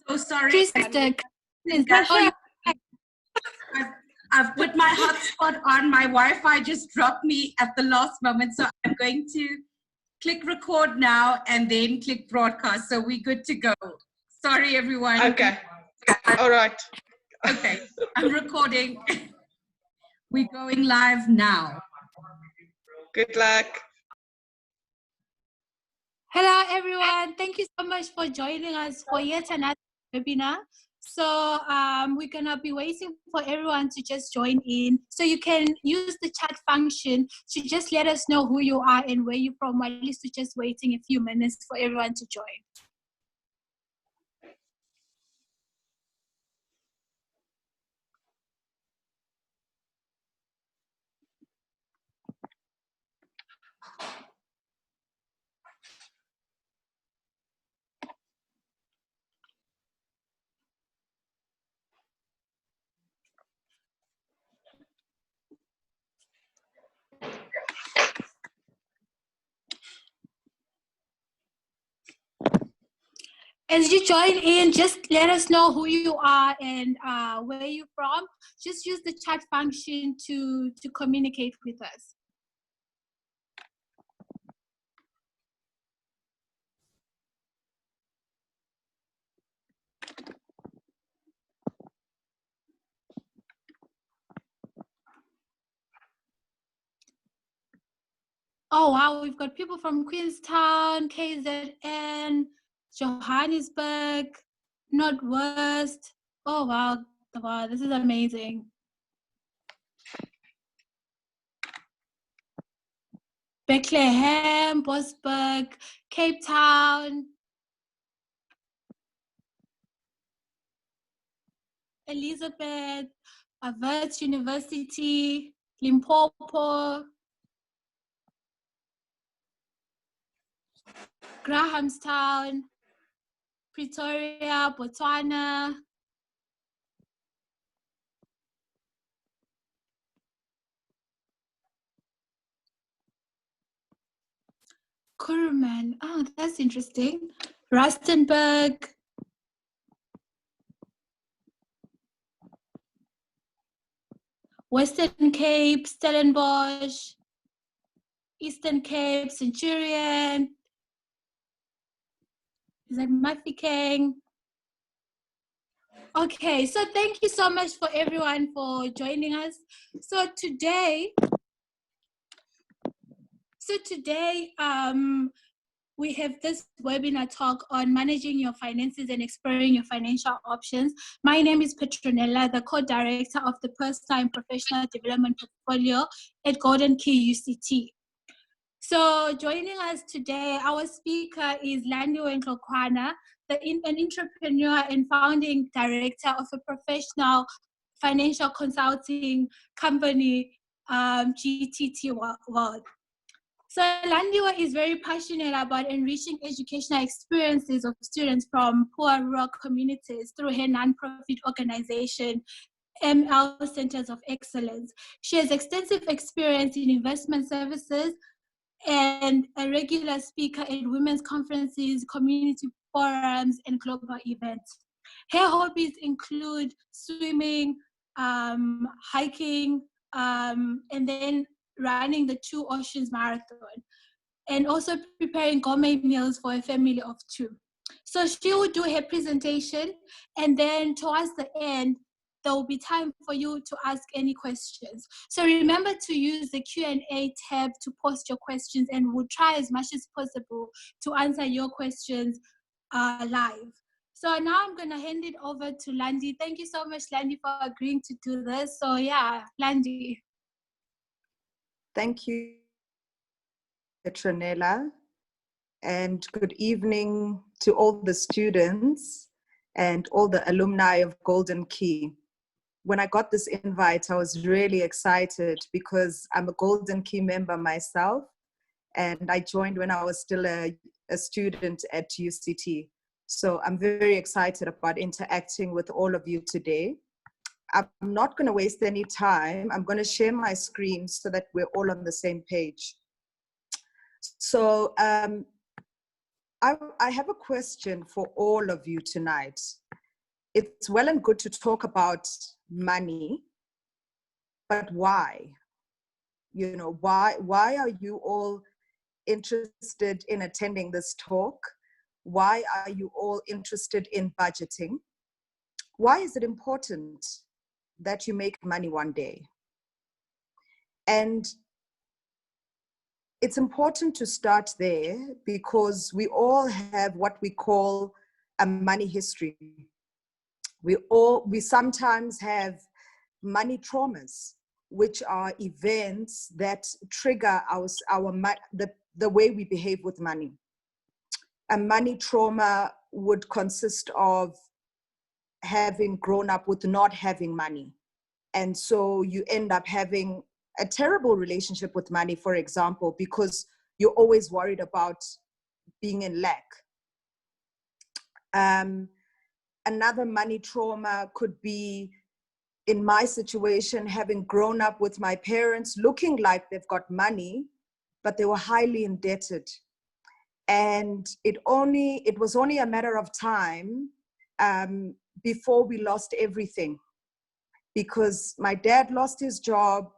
So sorry. Krista, is that all I've put my hotspot on. My Wi-Fi just dropped me at the last moment. So I'm going to click record now and then click broadcast. So we're good to go. Sorry, everyone. Okay. All right. Okay. I'm recording. We're going live now. Good luck. Hello, everyone. Thank you so much for joining us for yet another webinar. So we're going to be waiting for everyone to just join in. So you can use the chat function to just let us know who you are and where you're from, while at least we're just waiting a few minutes for everyone to join. As you join in, just let us know who you are and where you're from. Just use the chat function to communicate with us. Oh, wow, we've got people from Queenstown, KZN, Johannesburg, Northwest. Oh, wow, wow, this is amazing. Bethlehem, Bosberg, Cape Town, Elizabeth, Wits University, Limpopo, Grahamstown, Pretoria, Botswana, Krugerrands. Oh, that's interesting. Rustenburg, Western Cape, Stellenbosch, Eastern Cape, Centurion. Is that Mafeking? Okay, so thank you so much for everyone for joining us. So today, we have this webinar talk on managing your finances and exploring your financial options. My name is Petronella, the co-director of the Personal and Professional Development Portfolio at Golden Key UCT. So joining us today, our speaker is Landiwe Nhlokwana, an entrepreneur and founding director of a professional financial consulting company, GTT World. So Landiwe is very passionate about enriching educational experiences of students from poor rural communities through her nonprofit organization, ML Centers of Excellence. She has extensive experience in investment services and a regular speaker at women's conferences, community forums, and global events. Her hobbies include swimming, hiking, and then running the 2 Oceans Marathon, and also preparing gourmet meals for a family of 2. So she will do her presentation, and then towards the end, there will be time for you to ask any questions. So remember to use the Q&A tab to post your questions, and we'll try as much as possible to answer your questions live. So now I'm going to hand it over to Landi. Thank you so much, Landi, for agreeing to do this. So yeah, Landi. Thank you, Petronella, and good evening to all the students and all the alumni of Golden Key. When I got this invite, I was really excited because I'm a Golden Key member myself, and I joined when I was still a student at UCT. So I'm very excited about interacting with all of you today. I'm not going to waste any time. I'm going to share my screen so that we're all on the same page. So I have a question for all of you tonight. It's well and good to talk about money, but why? You know, why are you all interested in attending this talk? Why are you all interested in budgeting? Why is it important that you make money one day? And it's important to start there because we all have what we call a money history. We sometimes have money traumas, which are events that trigger the way we behave with money. A money trauma would consist of having grown up with not having money. And so you end up having a terrible relationship with money, for example, because you're always worried about being in lack. Another money trauma could be, in my situation, having grown up with my parents looking like they've got money, but they were highly indebted. And it was only a matter of time before we lost everything, because my dad lost his job,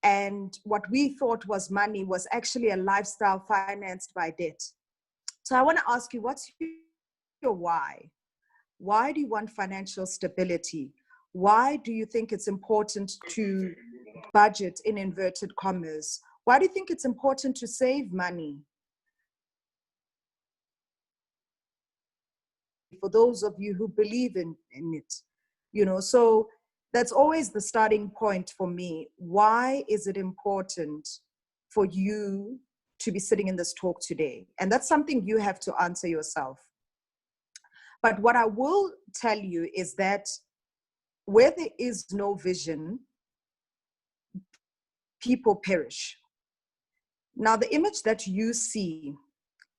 and what we thought was money was actually a lifestyle financed by debt. So I want to ask you, what's your why? Why do you want financial stability? Why do you think it's important to budget, in inverted commas? Why do you think it's important to save money? For those of you who believe in it, you know, so that's always the starting point for me. Why is it important for you to be sitting in this talk today? And that's something you have to answer yourself. But what I will tell you is that where there is no vision, people perish. Now, the image that you see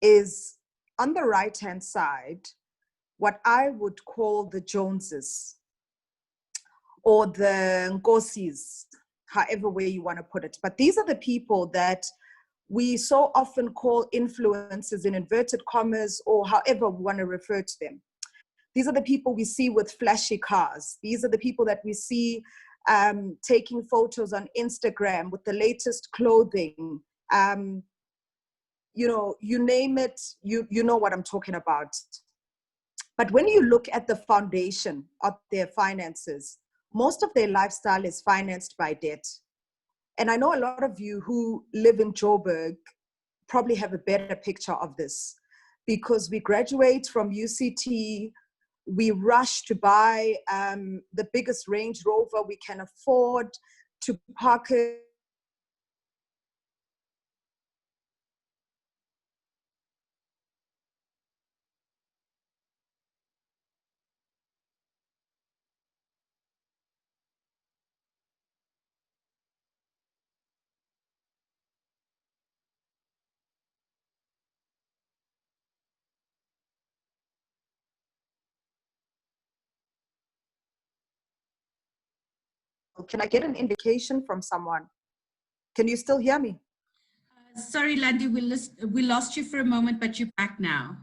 is on the right-hand side, what I would call the Joneses, or the Nkosis, however way you want to put it. But these are the people that we so often call influencers, in inverted commas, or however we want to refer to them. These are the people we see with flashy cars. These are the people that we see taking photos on Instagram with the latest clothing. You know, you name it, you know what I'm talking about. But when you look at the foundation of their finances, most of their lifestyle is financed by debt. And I know a lot of you who live in Joburg probably have a better picture of this, because we graduate from UCT, we rush to buy the biggest Range Rover we can afford, to park it. Can I get an indication from someone? Can you still hear me? Sorry, Landy, we lost you for a moment, but you're back now.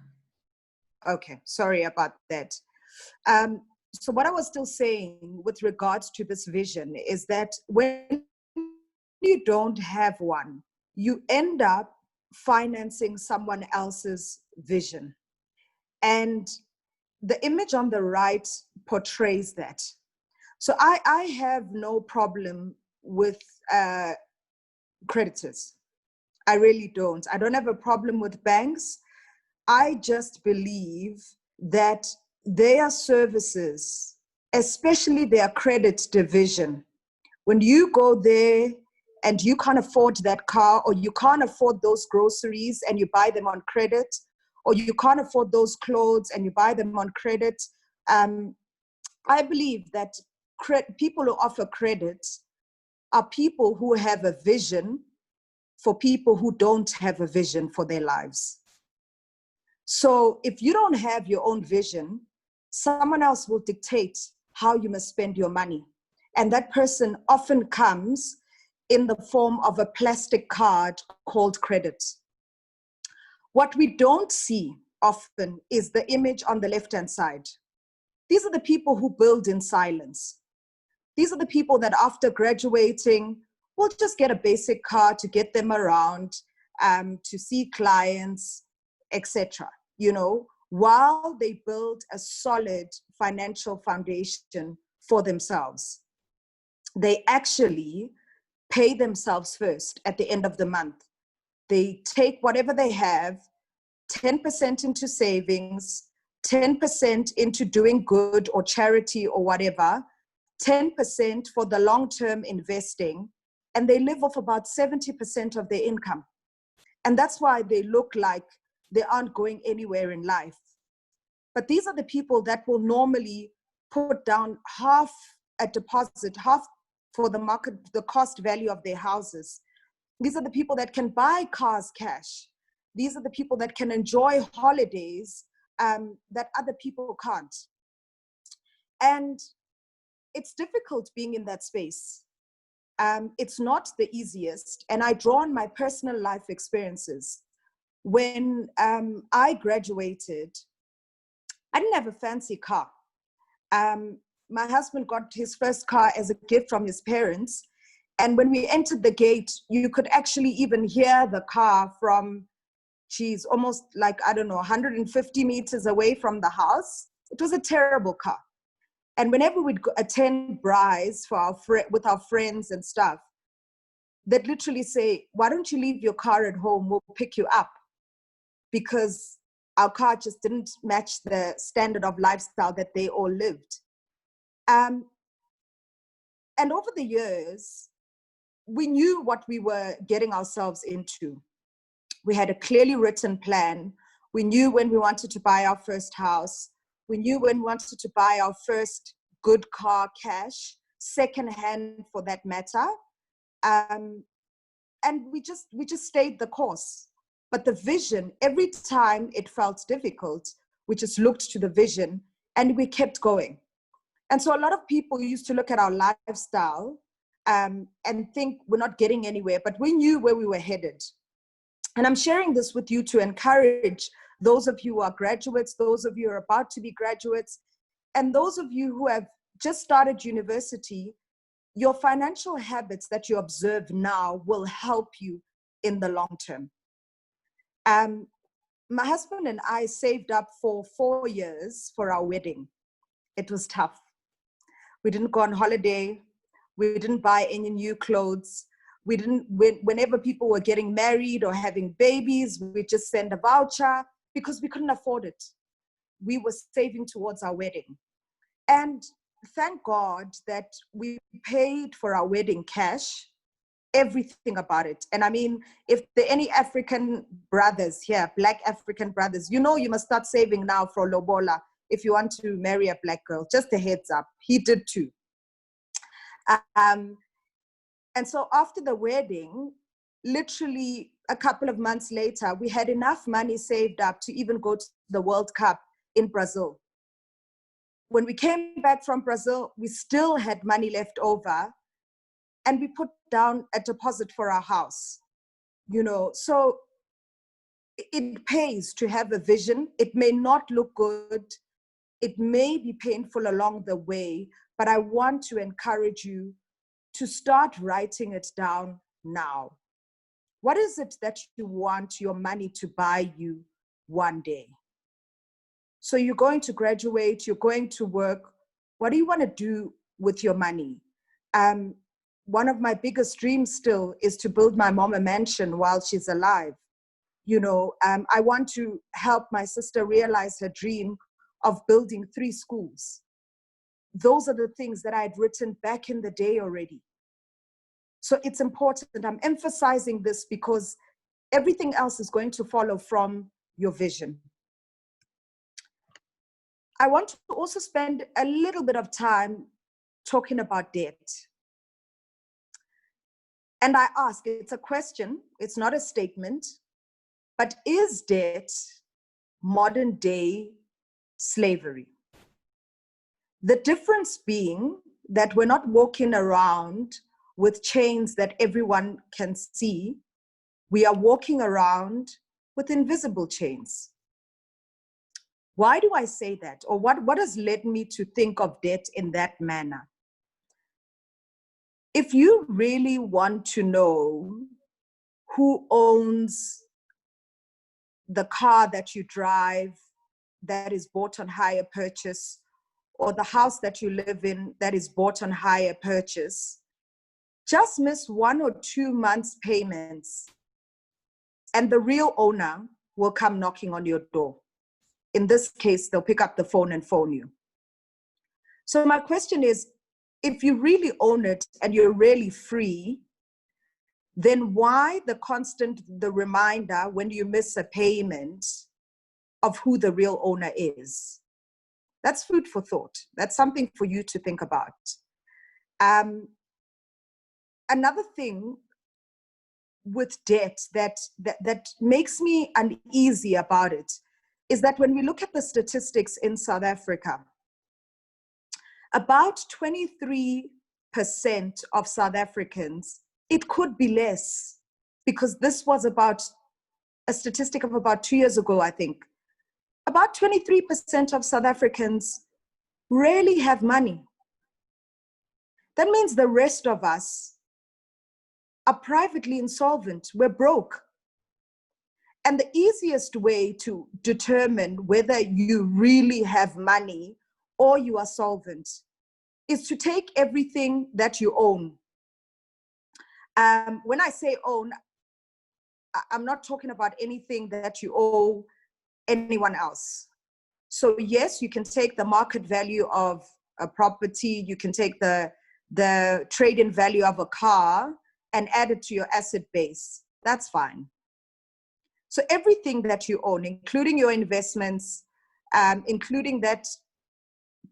Okay, sorry about that. So what I was still saying with regards to this vision is that when you don't have one, you end up financing someone else's vision. And the image on the right portrays that. So I have no problem with creditors. I really don't. I don't have a problem with banks. I just believe that their services, especially their credit division, when you go there and you can't afford that car, or you can't afford those groceries and you buy them on credit, or you can't afford those clothes and you buy them on credit, I believe that people who offer credit are people who have a vision for people who don't have a vision for their lives. So if you don't have your own vision, someone else will dictate how you must spend your money. And that person often comes in the form of a plastic card called credit. What we don't see often is the image on the left-hand side. These are the people who build in silence. These are the people that after graduating will just get a basic car to get them around, to see clients, etc. You know, while they build a solid financial foundation for themselves. They actually pay themselves first at the end of the month. They take whatever they have, 10% into savings, 10% into doing good or charity or whatever, 10% for the long-term investing, and they live off about 70% of their income. And that's why they look like they aren't going anywhere in life. But these are the people that will normally put down half a deposit, half for the market, the cost value of their houses. These are the people that can buy cars cash. These are the people that can enjoy holidays that other people can't. And it's difficult being in that space. It's not the easiest. And I draw on my personal life experiences. When I graduated, I didn't have a fancy car. My husband got his first car as a gift from his parents. And when we entered the gate, you could actually even hear the car from, geez, almost like, I don't know, 150 meters away from the house. It was a terrible car. And whenever we'd attend braais for with our friends and stuff, they'd literally say, why don't you leave your car at home? We'll pick you up. Because our car just didn't match the standard of lifestyle that they all lived. And over the years, we knew what we were getting ourselves into. We had a clearly written plan. We knew when we wanted to buy our first house. We knew when we wanted to buy our first good car cash, secondhand for that matter. And we just stayed the course. But the vision, every time it felt difficult, we just looked to the vision and we kept going. And so a lot of people used to look at our lifestyle and think we're not getting anywhere, but we knew where we were headed. And I'm sharing this with you to encourage those of you who are graduates, those of you who are about to be graduates, and those of you who have just started university. Your financial habits that you observe now will help you in the long term. My husband and I saved up for 4 years for our wedding. It was tough. We didn't go on holiday. We didn't buy any new clothes. We didn't, whenever people were getting married or having babies, we just send a voucher because we couldn't afford it. We were saving towards our wedding. And thank God that we paid for our wedding cash, everything about it. And I mean, if there are any African brothers here, Black African brothers, you know you must start saving now for lobola if you want to marry a Black girl. Just a heads up. He did too. And so after the wedding, literally a couple of months later, we had enough money saved up to even go to the World Cup in Brazil. When we came back from Brazil, we still had money left over, and we put down a deposit for our house. You know, so it pays to have a vision. It may not look good. It may be painful along the way, but I want to encourage you to start writing it down now. What is it that you want your money to buy you one day? So you're going to graduate, you're going to work. What do you want to do with your money? One of my biggest dreams still is to build my mom a mansion while she's alive. You know, I want to help my sister realize her dream of building 3 schools. Those are the things that I had written back in the day already. So it's important. I'm emphasizing this because everything else is going to follow from your vision. I want to also spend a little bit of time talking about debt. And I ask, it's a question, it's not a statement, but is debt modern day slavery? The difference being that we're not walking around with chains that everyone can see. We are walking around with invisible chains. Why do I say that? Or what has led me to think of debt in that manner? If you really want to know who owns the car that you drive that is bought on hire purchase, or the house that you live in that is bought on hire purchase, just miss 1 or 2 months payments and the real owner will come knocking on your door. In this case, they'll pick up the phone and phone you. So my question is, if you really own it and you're really free, then why the reminder when you miss a payment of who the real owner is? That's food for thought. That's something for you to think about. Another thing with debt that makes me uneasy about it is that when we look at the statistics in South Africa, about 23% of South Africans, it could be less, because this was about a statistic of about 2 years ago, I think. About 23% of South Africans rarely have money. That means the rest of us are privately insolvent. We're broke. And the easiest way to determine whether you really have money or you are solvent is to take everything that you own. When I say own, I'm not talking about anything that you owe anyone else. So yes, you can take the market value of a property, you can take the trade-in value of a car and add it to your asset base. That's fine. So everything that you own, including your investments, including that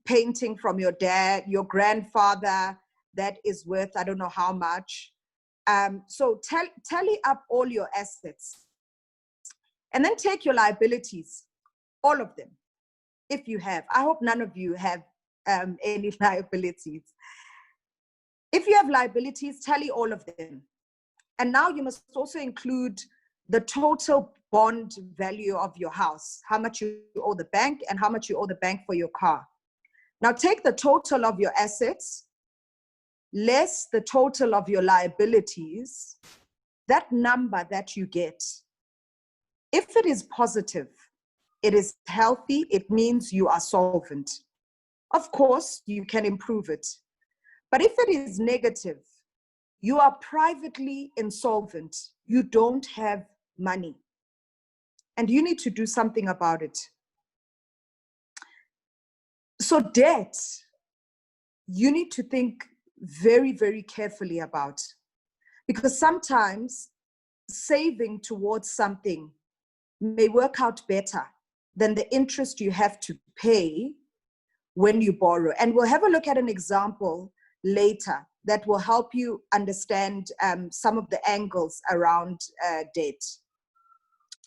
painting from your dad, your grandfather, that is worth I don't know how much. So tally up all your assets. And then take your liabilities, all of them, if you have. I hope none of you have any liabilities. If you have liabilities, tally all of them. And now you must also include the total bond value of your house, how much you owe the bank and how much you owe the bank for your car. Now take the total of your assets, less the total of your liabilities. That number that you get, if it is positive, it is healthy, it means you are solvent. Of course, you can improve it. But if it is negative, you are privately insolvent. You don't have money. And you need to do something about it. So debt, you need to think very, very carefully about. Because sometimes saving towards something may work out better than the interest you have to pay when you borrow. And we'll have a look at an example later that will help you understand some of the angles around debt.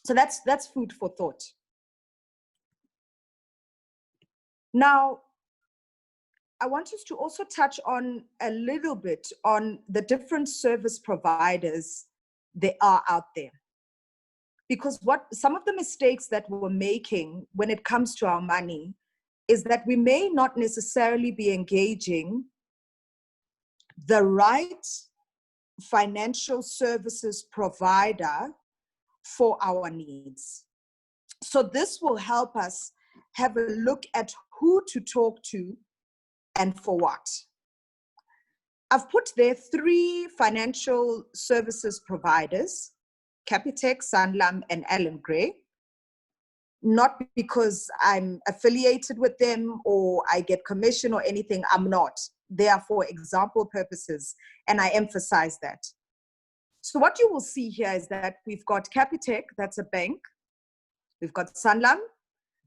So that's food for thought. Now, I want us to also touch on a little bit on the different service providers there are out there. Because some of the mistakes that we're making when it comes to our money is that we may not necessarily be engaging the right financial services provider for our needs. So this will help us have a look at who to talk to and for what. I've put there 3 financial services providers: Capitec, Sanlam, and Allan Gray. Not because I'm affiliated with them or I get commission or anything, I'm not. They are for example purposes, and I emphasize that. So what you will see here is that we've got Capitec, that's a bank. We've got Sanlam,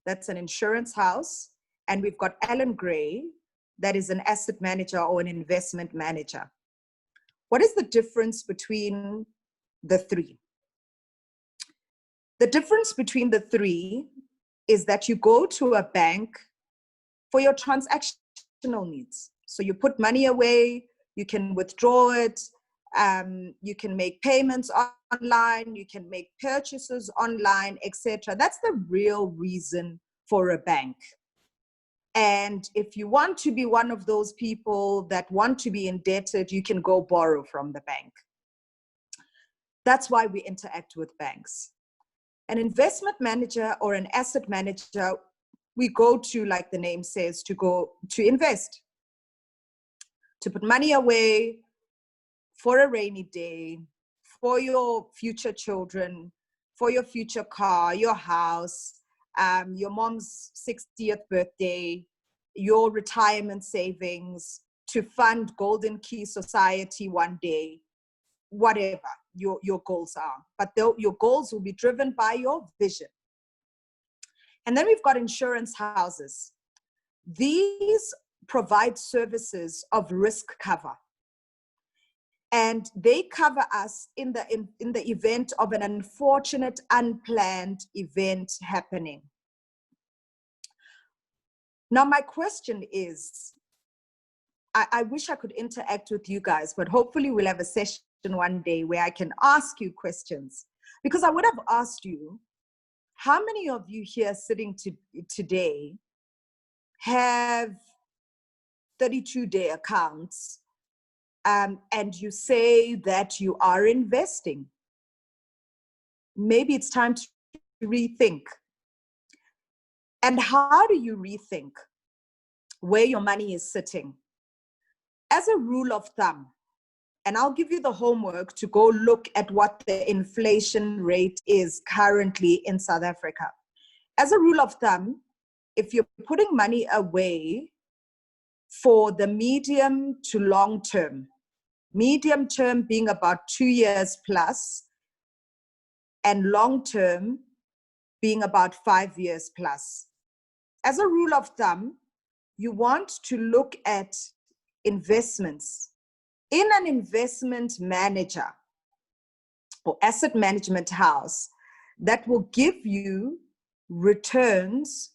that's an insurance house. And we've got Allan Gray, that is an asset manager or an investment manager. What is the difference between the 3? The difference between the 3 is that you go to a bank for your transactional needs. So you put money away, you can withdraw it, you can make payments online, you can make purchases online, etc. That's the real reason for a bank. And if you want to be one of those people that want to be indebted, you can go borrow from the bank. That's why we interact with banks. An investment manager or an asset manager, we go to, like the name says, to invest, to put money away for a rainy day, for your future children, for your future car, your house, your mom's 60th birthday, your retirement savings, to fund Golden Key Society one day, whatever your goals are. But your goals will be driven by your vision. And then we've got insurance houses. These provide services of risk cover. And they cover us in the event of an unfortunate, unplanned event happening. Now, my question is, I wish I could interact with you guys, but hopefully we'll have a session one day where I can ask you questions. Because I would have asked you, how many of you here sitting today have 32-day accounts, and you say that you are investing? Maybe it's time to rethink. And how do you rethink where your money is sitting? As a rule of thumb, and I'll give you the homework to go look at what the inflation rate is currently in South Africa. As a rule of thumb, if you're putting money away for the medium to long term being about 2 years plus, and long term being about 5 years plus. As a rule of thumb, you want to look at investments in an investment manager or asset management house that will give you returns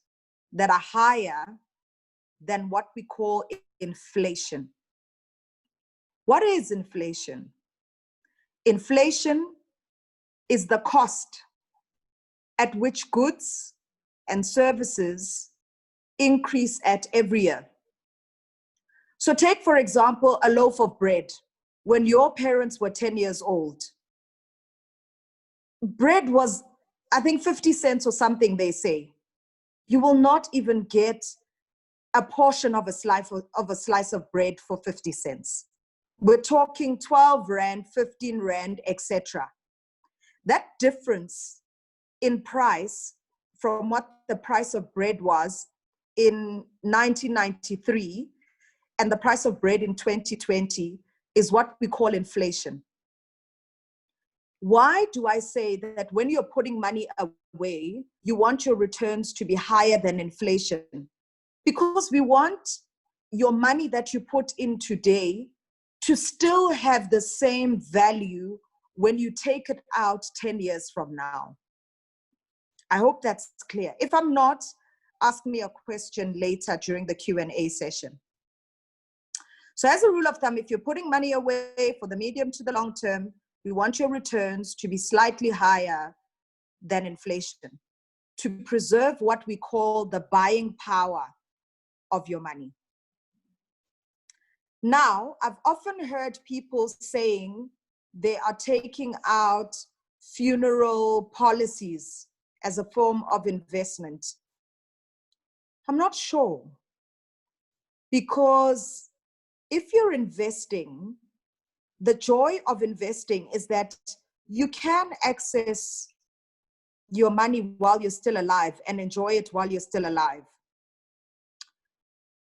that are higher than what we call inflation. What is inflation? Inflation is the cost at which goods and services increase at every year. So take, for example, a loaf of bread. When your parents were 10 years old, bread was, I think, 50 cents or something, they say. You will not even get a portion of a slice of bread for 50 cents. We're talking 12 Rand, 15 Rand, etc. That difference in price from what the price of bread was in 1993 and the price of bread in 2020 is what we call inflation. Why do I say that when you're putting money away, you want your returns to be higher than inflation? Because we want your money that you put in today to still have the same value when you take it out 10 years from now. I hope that's clear. If I'm not, ask me a question later during the Q&A session. So as a rule of thumb, if you're putting money away for the medium to the long term, we want your returns to be slightly higher than inflation to preserve what we call the buying power of your money. Now, I've often heard people saying they are taking out funeral policies as a form of investment. I'm not sure, because if you're investing, the joy of investing is that you can access your money while you're still alive and enjoy it while you're still alive.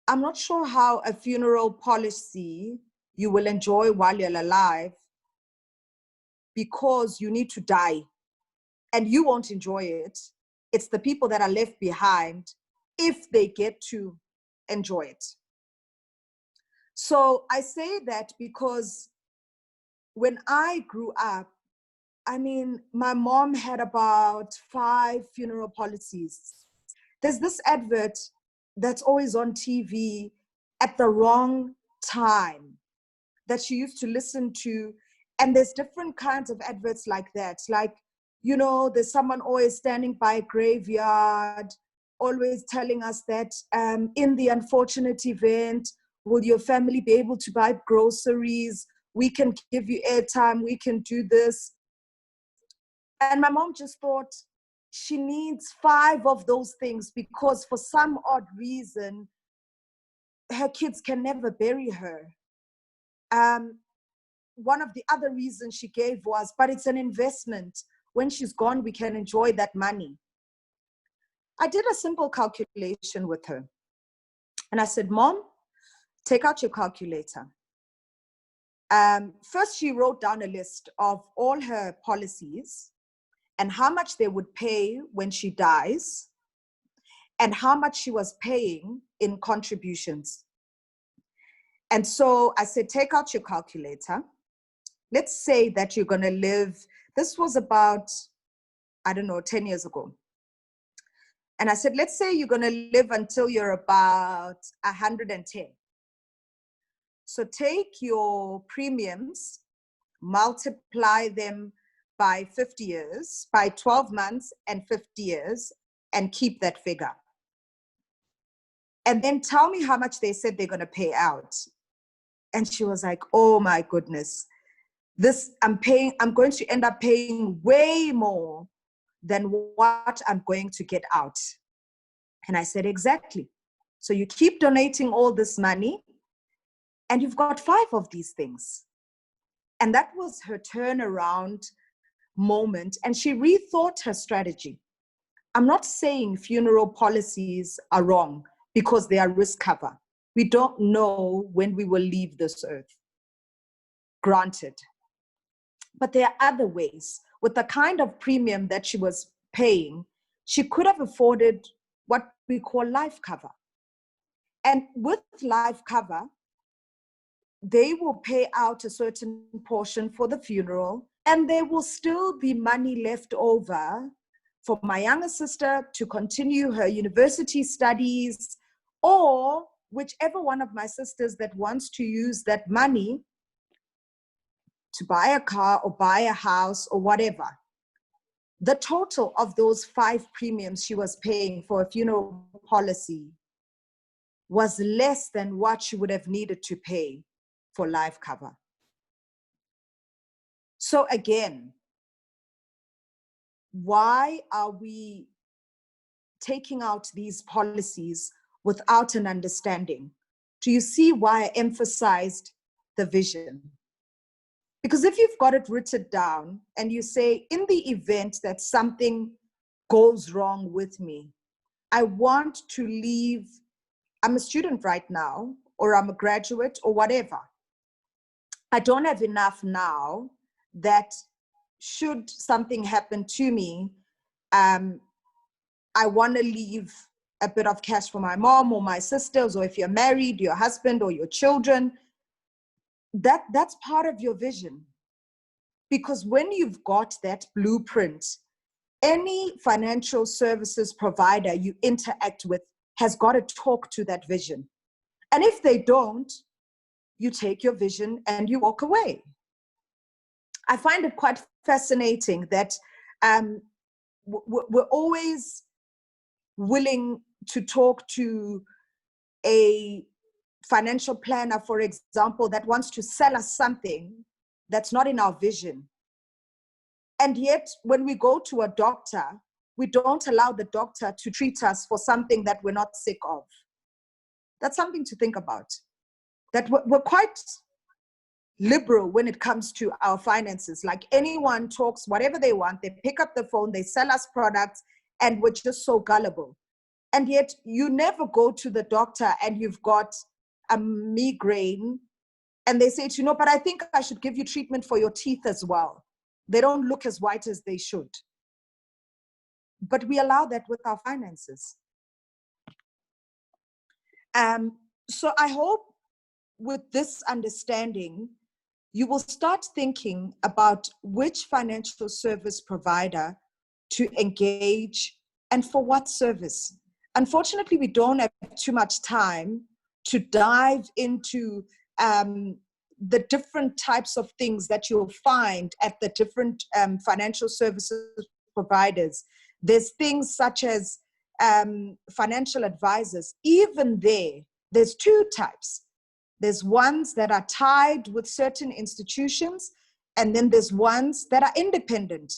I'm not sure how a funeral policy you will enjoy while you're alive, because you need to die and you won't enjoy it. It's the people that are left behind if they get to enjoy it. So I say that because when I grew up, I mean, my mom had about 5 funeral policies. There's this advert that's always on TV at the wrong time that she used to listen to. And there's different kinds of adverts like that. Like, you know, there's someone always standing by a graveyard always telling us that in the unfortunate event, will your family be able to buy groceries? We can give you airtime, we can do this. And my mom just thought she needs 5 of those things because for some odd reason, her kids can never bury her. One of the other reasons she gave was, but it's an investment. When she's gone, we can enjoy that money. I did a simple calculation with her. And I said, Mom, take out your calculator. First, she wrote down a list of all her policies and how much they would pay when she dies and how much she was paying in contributions. And so I said, take out your calculator. Let's say that you're going to live, this was about, 10 years ago. And I said, let's say you're going to live until you're about 110. So take your premiums, multiply them by 50 years, by 12 months and 50 years, and keep that figure. And then tell me how much they said they're going to pay out. And she was like, oh my goodness, I'm going to end up paying way more than what I'm going to get out. And I said, exactly. So you keep donating all this money and you've got 5 of these things. And that was her turnaround moment. And she rethought her strategy. I'm not saying funeral policies are wrong because they are risk cover. We don't know when we will leave this earth. Granted. But there are other ways. With the kind of premium that she was paying, she could have afforded what we call life cover. And with life cover, they will pay out a certain portion for the funeral, and there will still be money left over for my younger sister to continue her university studies, or whichever one of my sisters that wants to use that money to buy a car or buy a house or whatever. The total of those 5 premiums she was paying for a funeral policy was less than what she would have needed to pay for life cover. So again, why are we taking out these policies without an understanding? Do you see why I emphasized the vision? Because if you've got it written down and you say, in the event that something goes wrong with me, I want to leave, I'm a student right now, or I'm a graduate or whatever. I don't have enough now that should something happen to me, I want to leave a bit of cash for my mom or my sisters, or if you're married, your husband or your children. That's part of your vision. Because when you've got that blueprint, any financial services provider you interact with has got to talk to that vision. And if they don't, you take your vision and you walk away. I find it quite fascinating that we're always willing to talk to a financial planner, for example, that wants to sell us something that's not in our vision. And yet, when we go to a doctor, we don't allow the doctor to treat us for something that we're not sick of. That's something to think about. That we're quite liberal when it comes to our finances. Like anyone talks whatever they want, they pick up the phone, they sell us products, and we're just so gullible. And yet, you never go to the doctor and you've got a migraine, and they say to you, no, but I think I should give you treatment for your teeth as well. They don't look as white as they should. But we allow that with our finances. So I hope with this understanding, you will start thinking about which financial service provider to engage and for what service. Unfortunately, we don't have too much time to dive into the different types of things that you'll find at the different financial services providers. There's things such as financial advisors, even there's two types. There's ones that are tied with certain institutions, and then there's ones that are independent.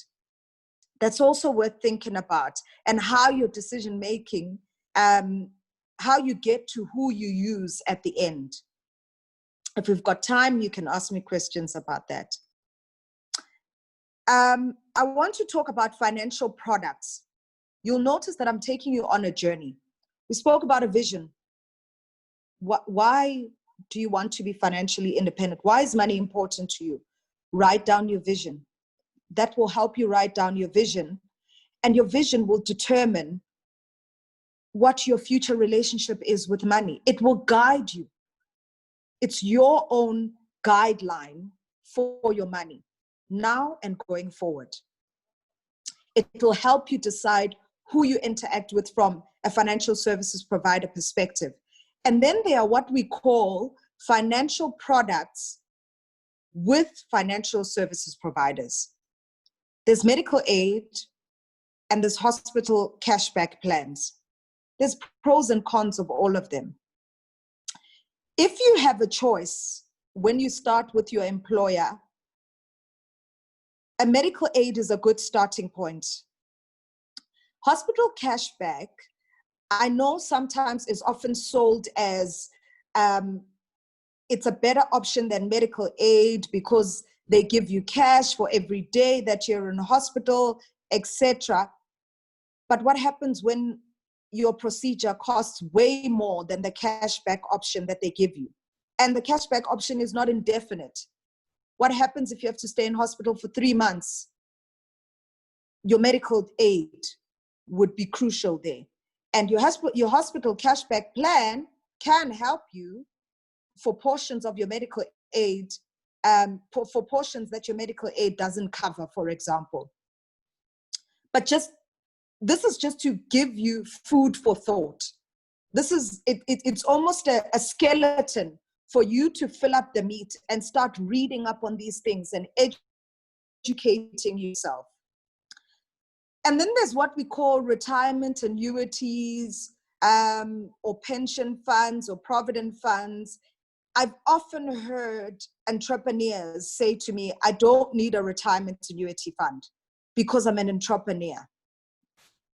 That's also worth thinking about, and how your decision making, how you get to who you use at the end. If we've got time, you can ask me questions about that. I want to talk about financial products. You'll notice that I'm taking you on a journey. We spoke about a vision. Why do you want to be financially independent? Why is money important to you? Write down your vision. That will help you write down your vision, and your vision will determine what your future relationship is with money. It will guide you. It's your own guideline for your money, now and going forward. It will help you decide who you interact with from a financial services provider perspective. And then there are what we call financial products with financial services providers. There's medical aid and there's hospital cashback plans. There's pros and cons of all of them. If you have a choice when you start with your employer, a medical aid is a good starting point. Hospital cashback, I know sometimes is often sold as it's a better option than medical aid because they give you cash for every day that you're in hospital, etc. But what happens when your procedure costs way more than the cashback option that they give you? And the cashback option is not indefinite. What happens if you have to stay in hospital for 3 months? Your medical aid would be crucial there. And your hospital cashback plan can help you for portions of your medical aid, for portions that your medical aid doesn't cover, for example. But this is just to give you food for thought. It's almost a skeleton for you to fill up the meat and start reading up on these things and educating yourself. And then there's what we call retirement annuities, or pension funds or provident funds. I've often heard entrepreneurs say to me, I don't need a retirement annuity fund because I'm an entrepreneur.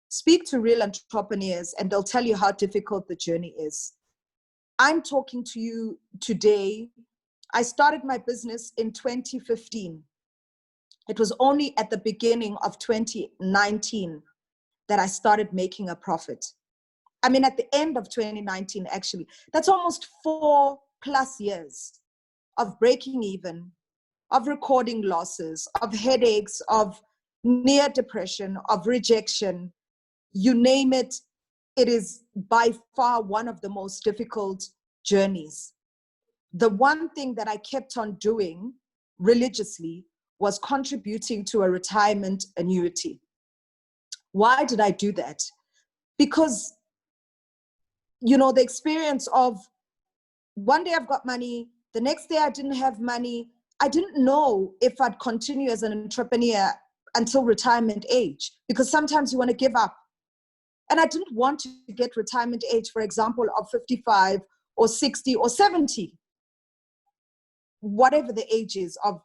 Speak to real entrepreneurs and they'll tell you how difficult the journey is. I'm talking to you today. I started my business in 2015. It was only at the beginning of 2019 that I started making a profit. I mean, at the end of 2019, actually. That's almost 4+ years of breaking even, of recording losses, of headaches, of near depression, of rejection. You name it, it is by far one of the most difficult journeys. The one thing that I kept on doing religiously was contributing to a retirement annuity. Why did I do that? Because, the experience of one day I've got money, the next day I didn't have money. I didn't know if I'd continue as an entrepreneur until retirement age, because sometimes you want to give up. And I didn't want to get retirement age, for example, of 55 or 60 or 70, whatever the age is of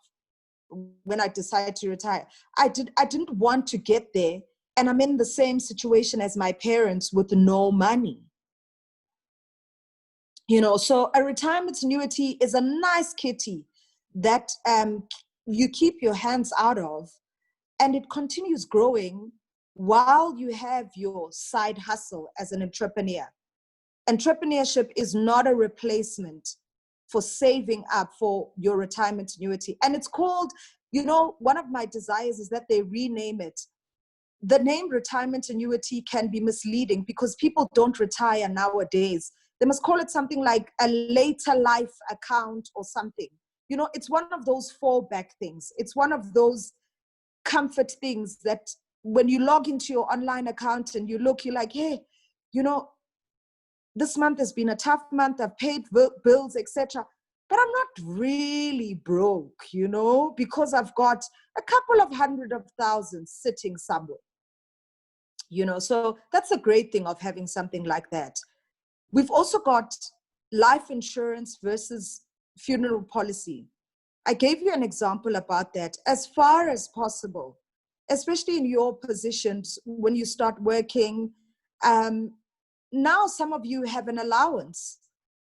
when I decided to retire. I didn't want to get there, and I'm in the same situation as my parents with no money. So a retirement annuity is a nice kitty that you keep your hands out of, and it continues growing while you have your side hustle as an entrepreneur. Entrepreneurship is not a replacement for saving up for your retirement annuity. And it's called, one of my desires is that they rename it. The name retirement annuity can be misleading because people don't retire nowadays. They must call it something like a later life account or something. It's one of those fallback things. It's one of those comfort things that when you log into your online account and you look, you're like, hey, this month has been a tough month. I've paid bills, etc. But I'm not really broke, because I've got a couple of hundred of thousands sitting somewhere. So that's a great thing of having something like that. We've also got life insurance versus funeral policy. I gave you an example about that. As far as possible, especially in your positions when you start working, now some of you have an allowance.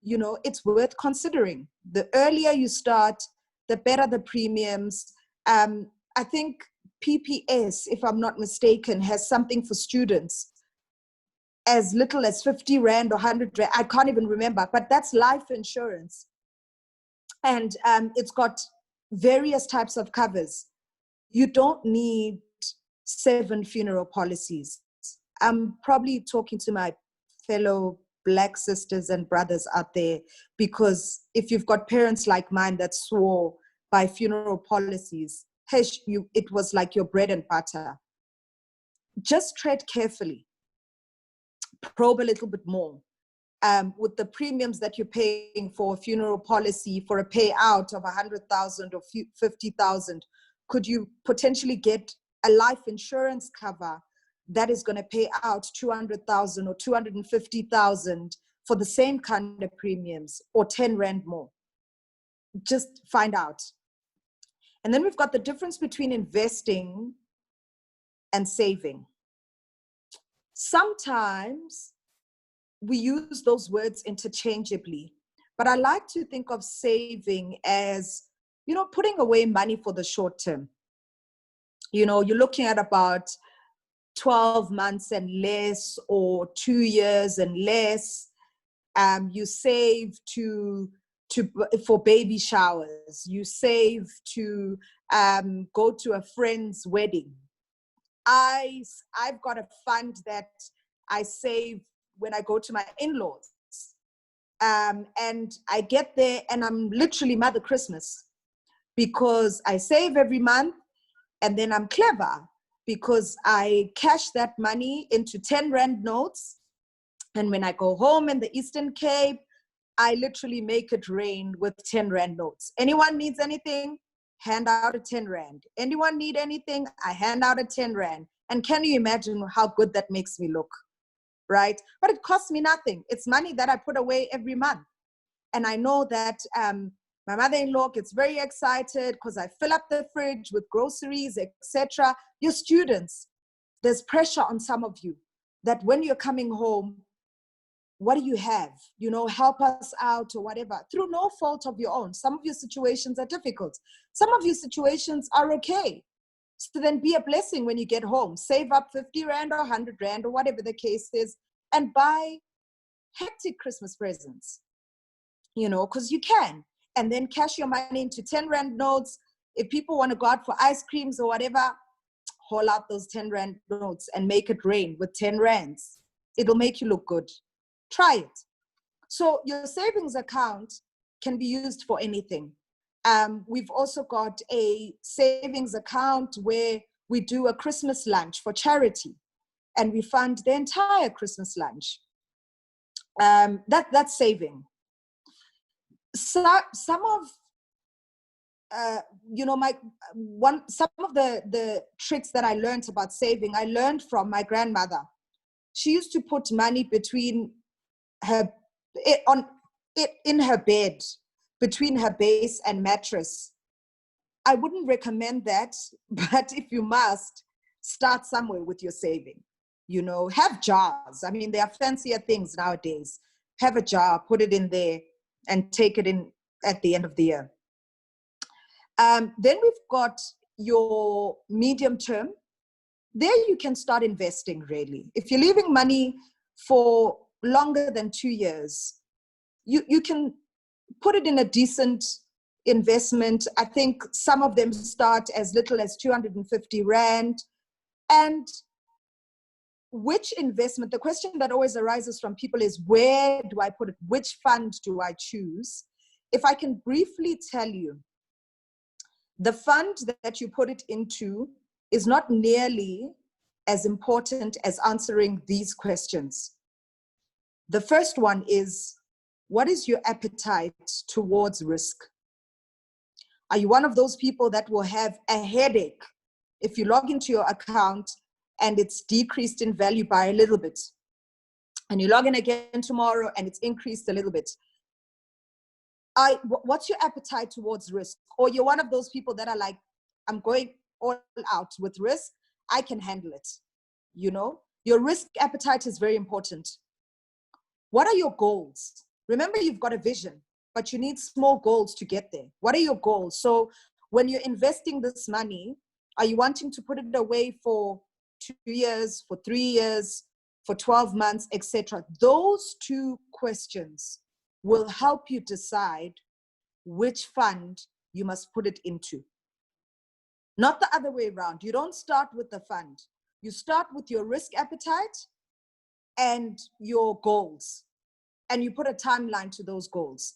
It's worth considering. The earlier you start, the better the premiums. I think PPS, if I'm not mistaken, has something for students as little as 50 Rand or 100 Rand. I can't even remember, but that's life insurance. And it's got various types of covers. You don't need 7 funeral policies. I'm probably talking to my fellow Black sisters and brothers out there, because if you've got parents like mine that swore by funeral policies, it was like your bread and butter. Just tread carefully, probe a little bit more. With the premiums that you're paying for a funeral policy, for a payout of 100,000 or 50,000, could you potentially get a life insurance cover that is going to pay out 200,000 or 250,000 for the same kind of premiums, or 10 Rand more? Just find out. And then we've got the difference between investing and saving. Sometimes we use those words interchangeably, but I like to think of saving as, putting away money for the short term. You're looking at about 12 months and less, or 2 years and less. You save for baby showers. You save to go to a friend's wedding. I've got a fund that I save when I go to my in-laws. And I get there and I'm literally Mother Christmas, because I save every month, and then I'm clever because I cash that money into 10 Rand notes. And when I go home in the Eastern Cape, I literally make it rain with 10 Rand notes. Anyone needs anything? Hand out a 10 Rand. Anyone need anything? I hand out a 10 Rand. And can you imagine how good that makes me look? Right? But it costs me nothing. It's money that I put away every month. And I know that my mother-in-law gets very excited because I fill up the fridge with groceries, etc. Your students, there's pressure on some of you that when you're coming home, what do you have? Help us out or whatever, through no fault of your own. Some of your situations are difficult. Some of your situations are okay. So then be a blessing when you get home. Save up 50 Rand or 100 Rand or whatever the case is, and buy hectic Christmas presents, because you can. And then cash your money into 10 Rand notes. If people want to go out for ice creams or whatever, haul out those 10 Rand notes and make it rain with 10 Rands. It'll make you look good. Try it. So your savings account can be used for anything. We've also got a savings account where we do a Christmas lunch for charity, and we fund the entire Christmas lunch. That's saving. So, some of some of the tricks that I learned about saving, I learned from my grandmother. She used to put money in her bed, between her base and mattress. I wouldn't recommend that, but if you must, start somewhere with your saving. Have jars. I mean, there are fancier things nowadays. Have a jar, put it in there, and take it in at the end of the year. Then we've got your medium term. There you can start investing, really. If you're leaving money for longer than 2 years, you can put it in a decent investment. I think some of them start as little as 250 Rand. And which investment, the question that always arises from people is, where do I put it? Which fund do I choose? If I can briefly tell you, the fund that you put it into is not nearly as important as answering these questions. The first one is, what is your appetite towards risk? Are you one of those people that will have a headache if you log into your account and it's decreased in value by a little bit, and you log in again tomorrow and it's increased a little bit, what's your appetite towards risk? Or you're one of those people that are like, I'm going all out with risk, I can handle it. You know, your risk appetite is very important. What are your goals? Remember, you've got a vision, but you need small goals to get there. What are your goals? So when you're investing this money, are you wanting to put it away for 2 years, for 3 years, for 12 months, etc.? Those two questions will help you decide which fund you must put it into. Not the other way around. You don't start with the fund. You start with your risk appetite and your goals, and you put a timeline to those goals.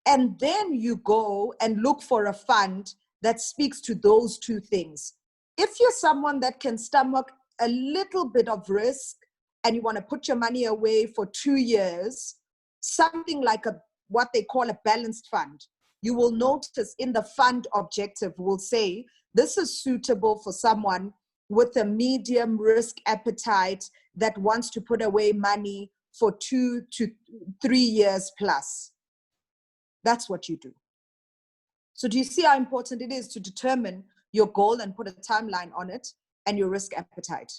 And then you go and look for a fund that speaks to those two things. If you're someone that can stomach a little bit of risk and you want to put your money away for 2 years, something like what they call a balanced fund, you will notice in the fund objective will say, this is suitable for someone with a medium risk appetite that wants to put away money for 2 to 3 years plus. That's what you do. So do you see how important it is to determine your goal and put a timeline on it and your risk appetite?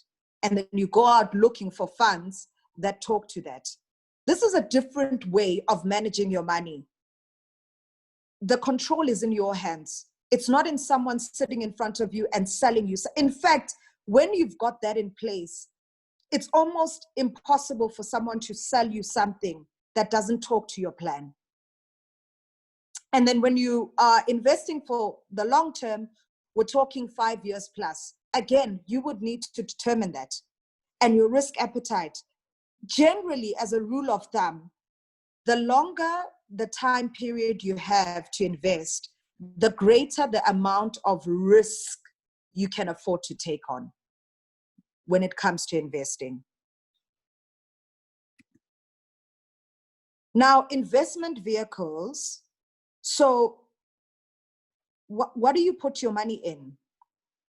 And then you go out looking for funds that talk to that. This is a different way of managing your money. The control is in your hands. It's not in someone sitting in front of you and selling you. In fact, when you've got that in place, it's almost impossible for someone to sell you something that doesn't talk to your plan. And then when you are investing for the long term, we're talking 5 years plus. Again, you would need to determine that. And your risk appetite. Generally, as a rule of thumb, the longer the time period you have to invest, the greater the amount of risk you can afford to take on when it comes to investing. Now, investment vehicles. So what do you put your money in?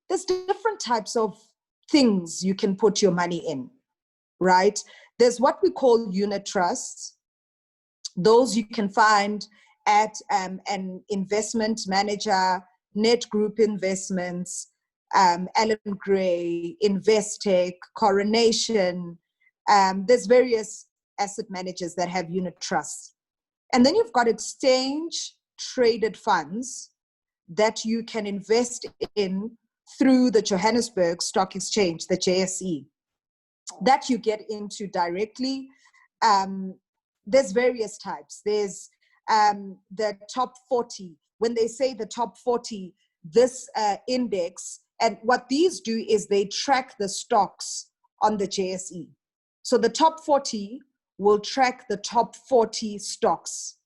There's different types of things you can put your money in, right? There's what we call unit trusts. Those you can find at an investment manager, Net Group Investments, Allen Gray, Investec, Coronation. There's various asset managers that have unit trusts. And then you've got exchange traded funds that you can invest in through the Johannesburg Stock Exchange, the JSE, that you get into directly. There's various types. There's the top 40. When they say the top 40, this index, and what these do is they track the stocks on the JSE. So the top 40 will track the top 40 stocks.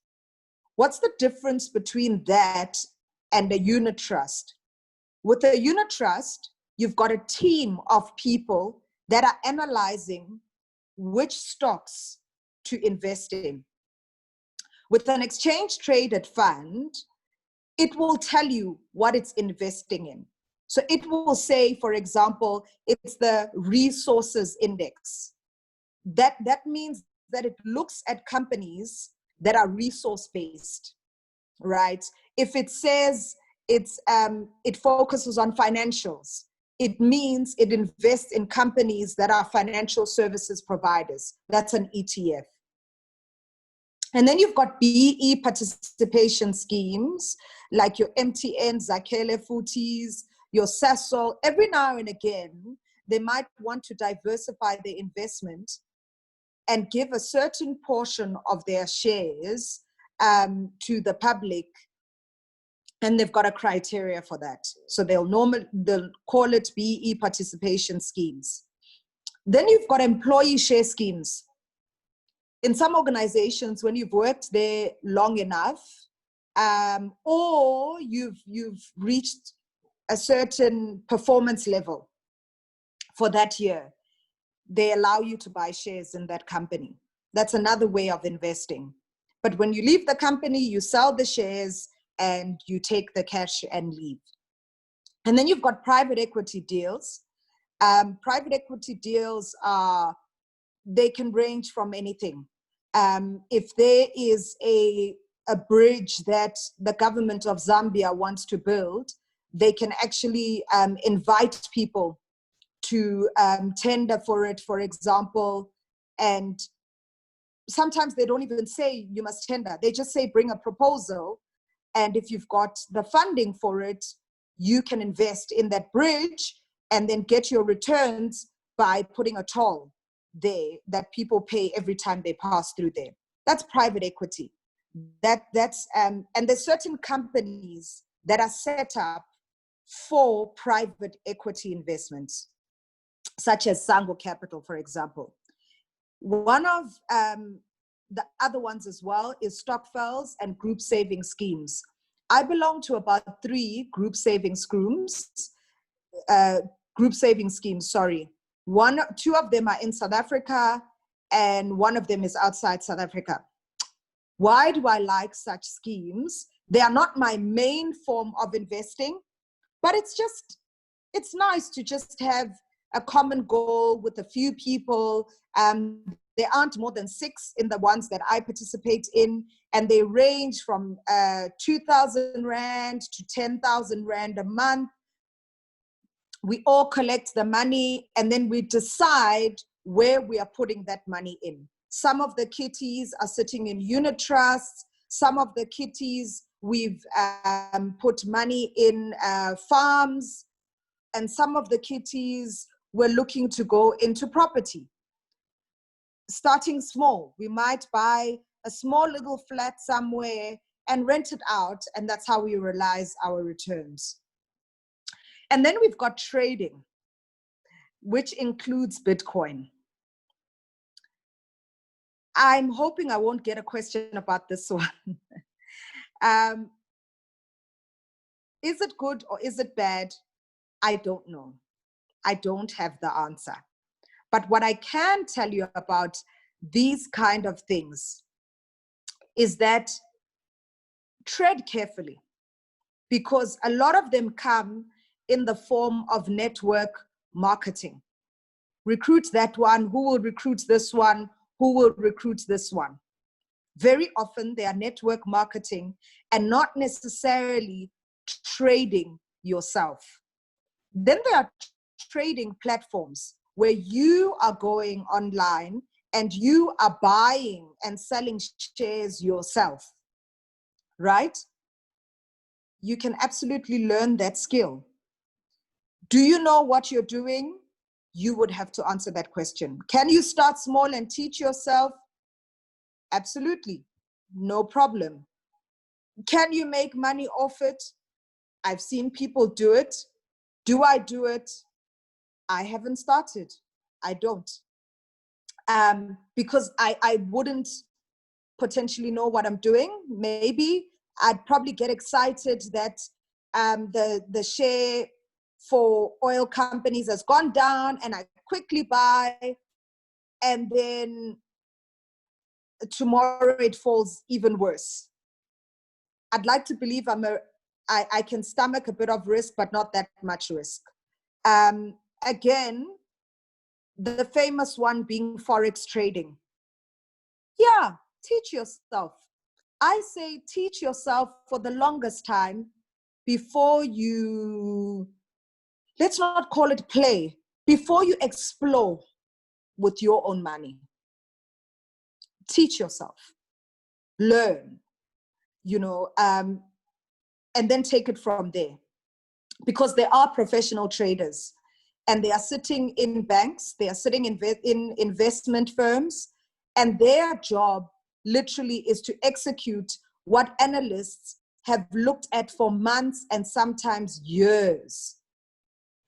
What's the difference between that and a unit trust? With a unit trust, you've got a team of people that are analyzing which stocks to invest in. With an exchange traded fund, it will tell you what it's investing in. So it will say, for example, it's the resources index. That means that it looks at companies that are resource-based, right? If it says it focuses on financials, it means it invests in companies that are financial services providers. That's an ETF. And then you've got BE participation schemes, like your MTN, Zakhele Footies, your Sasol. Every now and again, they might want to diversify their investment and give a certain portion of their shares to the public. And they've got a criteria for that. So they'll call it BE participation schemes. Then you've got employee share schemes. In some organizations, when you've worked there long enough, or you've reached a certain performance level for that year, they allow you to buy shares in that company. That's another way of investing. But when you leave the company, you sell the shares and you take the cash and leave. And then you've got private equity deals. Private equity deals they can range from anything. If there is a bridge that the government of Zambia wants to build, they can actually invite people to tender for it, for example. And sometimes they don't even say you must tender. They just say bring a proposal. And if you've got the funding for it, you can invest in that bridge and then get your returns by putting a toll there that people pay every time they pass through there. That's private equity. And there's certain companies that are set up for private equity investments, such as Sango Capital, for example. One of the other ones as well is stokvels and group saving schemes. I belong to about 3 group saving schemes. Sorry. 2 of them are in South Africa, and 1 of them is outside South Africa. Why do I like such schemes? They are not my main form of investing, but it's nice to just have a common goal with a few people. There aren't more than 6 in the ones that I participate in, and they range from 2,000 Rand to 10,000 Rand a month. We all collect the money, and then we decide where we are putting that money in. Some of the kitties are sitting in unit trusts. Some of the kitties, we've put money in farms, and some of the kitties we're looking to go into property. Starting small, we might buy a small little flat somewhere and rent it out, and that's how we realize our returns. And then we've got trading, which includes Bitcoin. I'm hoping I won't get a question about this one. Is it good or is it bad? I don't know. I don't have the answer. But what I can tell you about these kind of things is that tread carefully, because a lot of them come in the form of network marketing. Recruit that one, who will recruit this one, who will recruit this one. Very often they are network marketing and not necessarily trading yourself. Then there are trading platforms where you are going online and you are buying and selling shares yourself, right? You can absolutely learn that skill. Do you know what you're doing? You would have to answer that question. Can you start small and teach yourself? Absolutely, no problem. Can you make money off it? I've seen people do it. Do I do it? I haven't started. I don't. Because I wouldn't potentially know what I'm doing. Maybe I'd probably get excited that the share for oil companies has gone down and I quickly buy, and then tomorrow it falls even worse. I'd like to believe I can stomach a bit of risk, but not that much risk. Again, the famous one being Forex trading. Yeah, teach yourself. I say teach yourself for the longest time before you, let's not call it play, before you explore with your own money. Teach yourself, learn, and then take it from there. Because there are professional traders and they are sitting in banks, they are sitting in investment firms, and their job literally is to execute what analysts have looked at for months and sometimes years,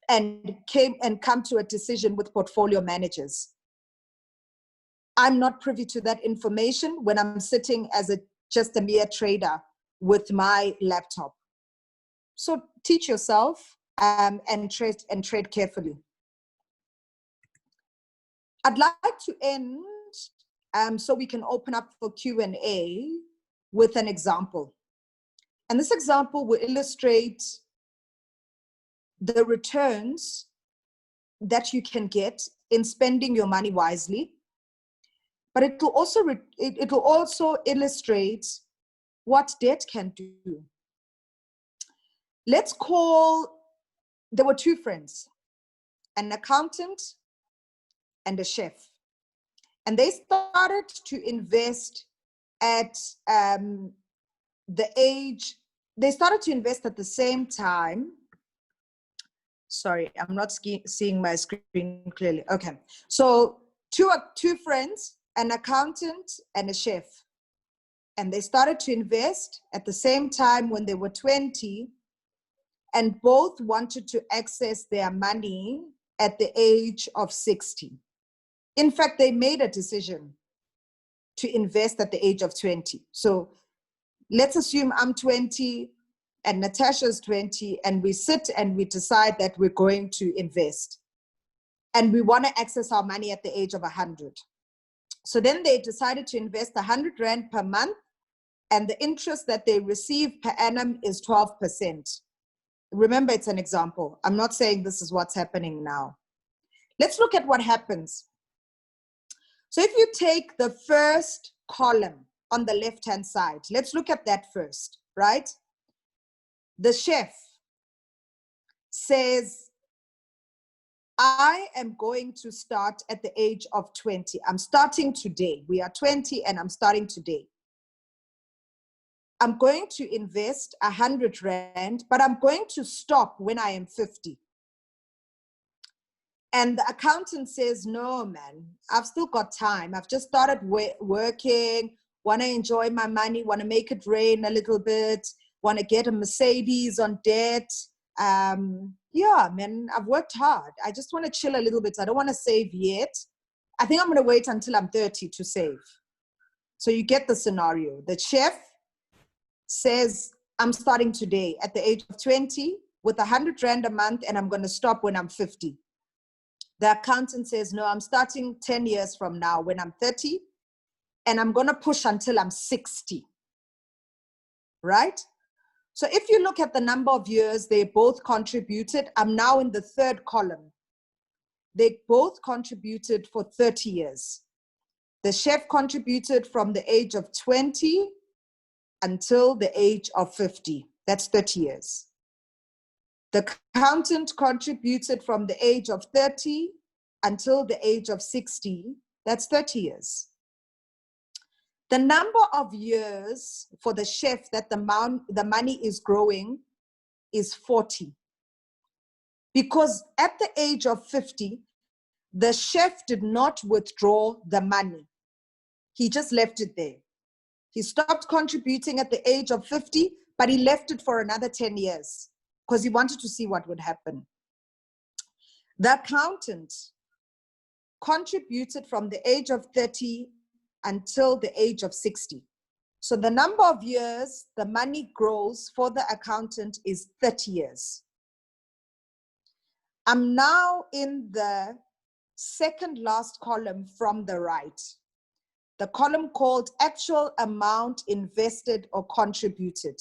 and come to a decision with portfolio managers. I'm not privy to that information when I'm sitting as just a mere trader with my laptop. So teach yourself and trade carefully. I'd like to end so we can open up for Q&A with an example. And this example will illustrate the returns that you can get in spending your money wisely, but it will also it will also illustrate what debt can do. Let's call, there were two friends, an accountant and a chef, and they started to invest at the age, they started to invest at the same time. Sorry, I'm not seeing my screen clearly. Okay, so two friends, an accountant and a chef, and they started to invest at the same time when they were 20, and both wanted to access their money at the age of 60. In fact, they made a decision to invest at the age of 20. So let's assume I'm 20 and Natasha's 20, and we sit and we decide that we're going to invest. And we want to access our money at the age of 100. So then they decided to invest 100 Rand per month, and the interest that they receive per annum is 12%. Remember, it's an example. I'm not saying this is what's happening now. Let's look at what happens. So if you take the first column on the left-hand side, let's look at that first, right? The chef says, I am going to start at the age of 20. I'm starting today. We are 20 and I'm starting today. I'm going to invest 100 Rand, but I'm going to stop when I am 50. And the accountant says, no, man, I've still got time. I've just started working, want to enjoy my money, want to make it rain a little bit, want to get a Mercedes on debt. Yeah, man, I've worked hard. I just want to chill a little bit. I don't want to save yet. I think I'm going to wait until I'm 30 to save. So you get the scenario. The chef says, I'm starting today at the age of 20 with 100 Rand a month, and I'm going to stop when I'm 50. The accountant says, no, I'm starting 10 years from now when I'm 30, and I'm going to push until I'm 60, right? So if you look at the number of years they both contributed, I'm now in the third column. They both contributed for 30 years. The chef contributed from the age of 20 until the age of 50. That's 30 years. The accountant contributed from the age of 30 until the age of 60. That's 30 years. The number of years for the chef that the money is growing is 40. Because at the age of 50, the chef did not withdraw the money. He just left it there. He stopped contributing at the age of 50, but he left it for another 10 years because he wanted to see what would happen. The accountant contributed from the age of 30 until the age of 60. So the number of years the money grows for the accountant is 30 years. I'm now in the second last column from the right, the column called actual amount invested or contributed.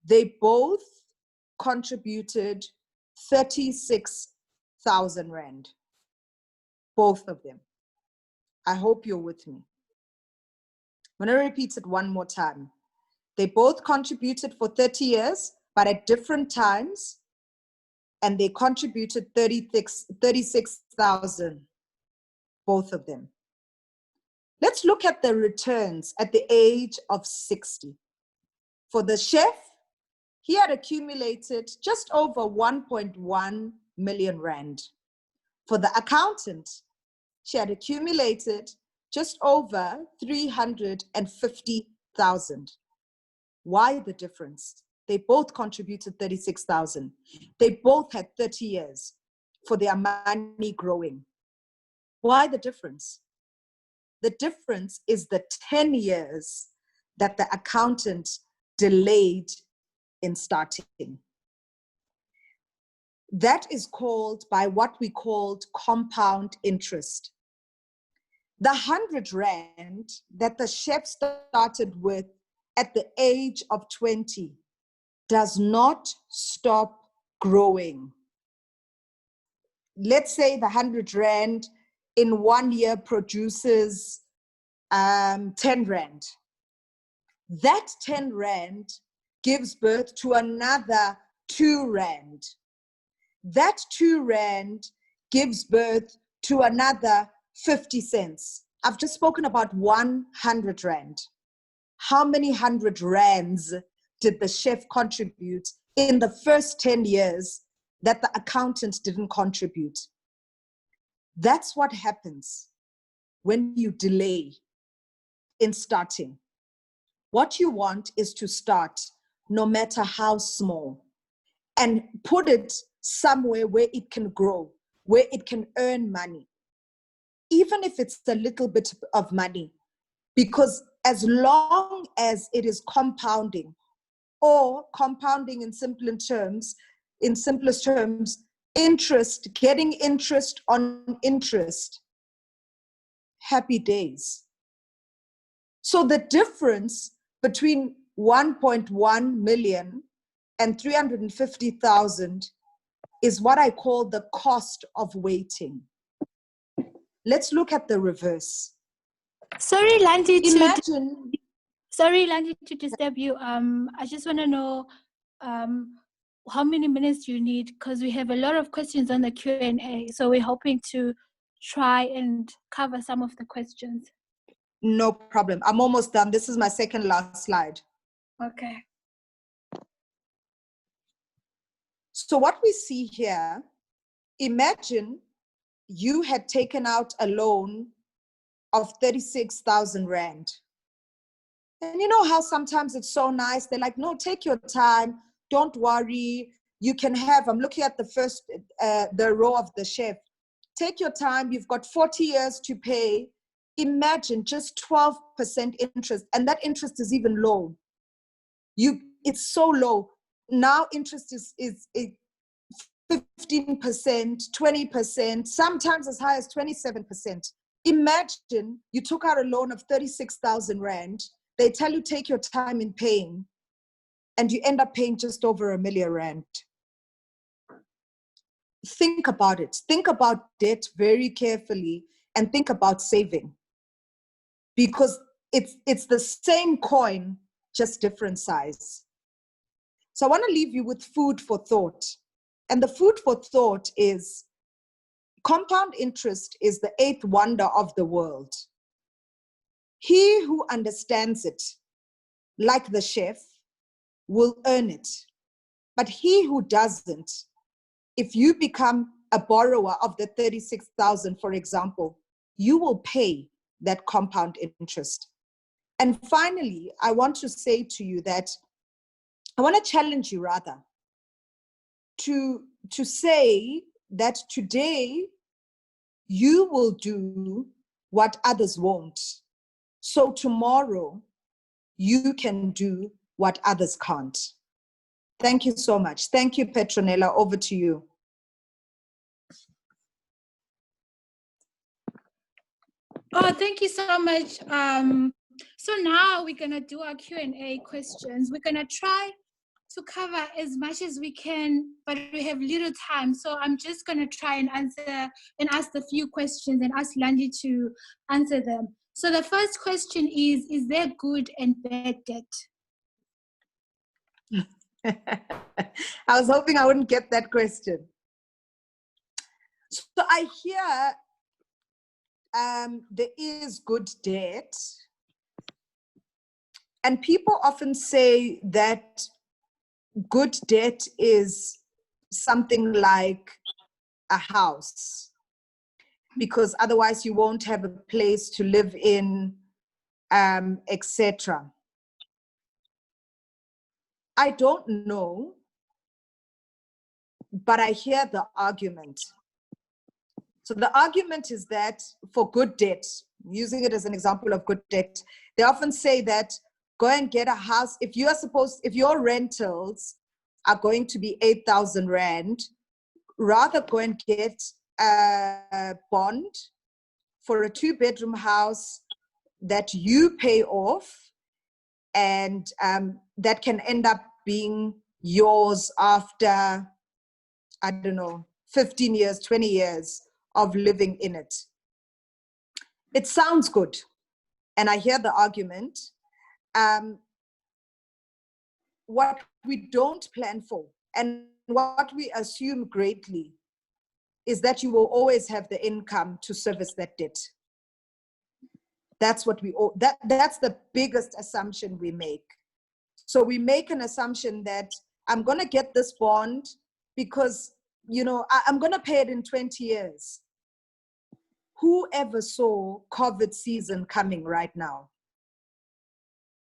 They both contributed 36,000 Rand, both of them. I hope you're with me. I'm going to repeat it one more time. They both contributed for 30 years, but at different times, and they contributed 36,000, both of them. Let's look at the returns at the age of 60. For the chef, he had accumulated just over 1.1 million Rand. For the accountant, she had accumulated just over 350,000. Why the difference? They both contributed 36,000. They both had 30 years for their money growing. Why the difference? The difference is the 10 years that the accountant delayed in starting. That is called by what we called compound interest. The 100 Rand that the chef started with at the age of 20 does not stop growing. let's say the 100 Rand in 1 year produces 10 Rand. That 10 Rand gives birth to another 2 Rand. That 2 Rand gives birth to another 50 cents. I've just spoken about 100 Rand. How many 100 Rands did the chef contribute in the first 10 years that the accountant didn't contribute? That's what happens when you delay in starting. What you want is to start, no matter how small, and put it somewhere where it can grow, where it can earn money, even if it's a little bit of money, because as long as it is compounding, or compounding in simplest terms, interest, getting interest on interest, happy days. So the difference between 1.1 million and 350,000 is what I call the cost of waiting. Let's look at the reverse. Sorry, Landy, Imagine. to disturb you. I just want to know how many minutes you need, because we have a lot of questions on the Q&A. So we're hoping to try and cover some of the questions. No problem. I'm almost done. This is my second last slide. Okay. So what we see here, imagine you had taken out a loan of 36,000 Rand. And you know how sometimes it's so nice. They're like, no, take your time. Don't worry. You can have, I'm looking at the first, the row of the chef. Take your time. You've got 40 years to pay. Imagine just 12% interest. And that interest is even low. It's so low. Now interest is 15%, 20%, sometimes as high as 27%. Imagine you took out a loan of 36,000 Rand. They tell you take your time in paying, and you end up paying just over 1 million Rand. Think about it. Think about debt very carefully, and think about saving, because it's the same coin, just different size. So I want to leave you with food for thought. And the food for thought is, compound interest is the 8th wonder of the world. He who understands it, like the chef, will earn it. But he who doesn't, if you become a borrower of the 36,000, for example, you will pay that compound interest. And finally, I want to say to you that, I want to challenge you rather, to say that today you will do what others won't. So tomorrow you can do what others can't. Thank you so much. Thank you, Petronella. Over to you. Oh, thank you so much. So now we're gonna do our Q&A questions. We're gonna try to cover as much as we can, but we have little time. So I'm just gonna try and answer and ask a few questions and ask Landy to answer them. So the first question is there good and bad debt? I was hoping I wouldn't get that question. So I hear there is good debt. And people often say that good debt is something like a house, because otherwise you won't have a place to live in, etc. I don't know, but I hear the argument. So the argument is that for good debt, using it as an example of good debt, they often say that go and get a house. If your rentals are going to be 8,000 Rand, rather go and get a bond for a 2-bedroom house that you pay off, and that can end up being yours after, I don't know, 15 years, 20 years of living in it. It sounds good. And I hear the argument. What we don't plan for and what we assume greatly is that you will always have the income to service that debt. That's what that's the biggest assumption we make. So we make an assumption that I'm going to get this bond because, you know, I'm going to pay it in 20 years. Who ever saw COVID season coming right now?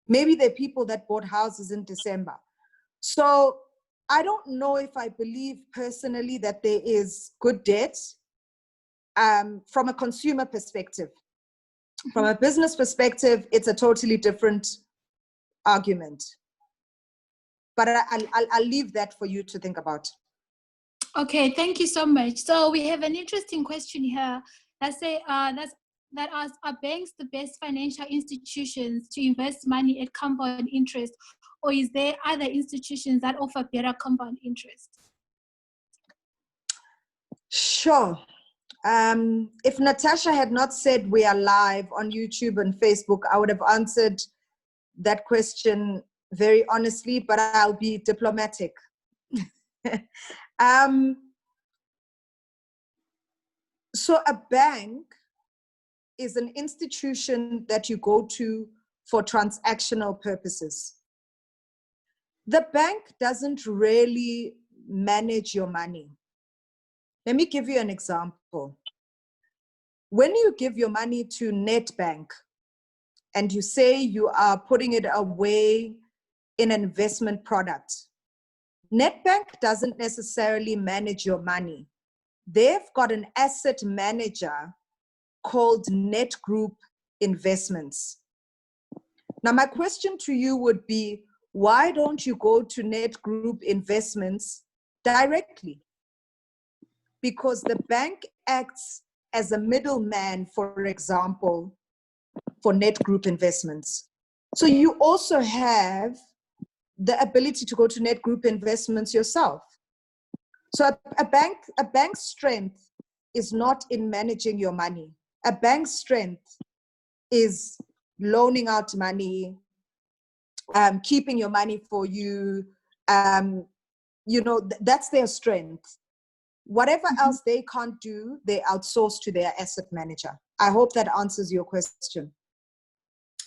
Maybe there are people that bought houses in December. So I don't know if I believe personally that there is good debt from a consumer perspective. From a business perspective, it's a totally different argument. But I'll leave that for you to think about. Okay, thank you so much. So we have an interesting question here that asks, are banks the best financial institutions to invest money at compound interest, or is there other institutions that offer better compound interest? Sure. If Natasha had not said we are live on YouTube and Facebook, I would have answered that question very honestly, but I'll be diplomatic. So a bank is an institution that you go to for transactional purposes. The bank doesn't really manage your money. Let me give you an example. When you give your money to Nedbank and you say you are putting it away in an investment product, Nedbank doesn't necessarily manage your money. They've got an asset manager called Net Group Investments. Now, my question to you would be, why don't you go to Net Group Investments directly? Because the bank acts as a middleman, for example, for Net Group Investments. So you also have the ability to go to Net Group Investments yourself. So a bank's strength is not in managing your money. A bank's strength is loaning out money, keeping your money for you. You know, that's their strength. Whatever else they can't do, they outsource to their asset manager. I hope that answers your question.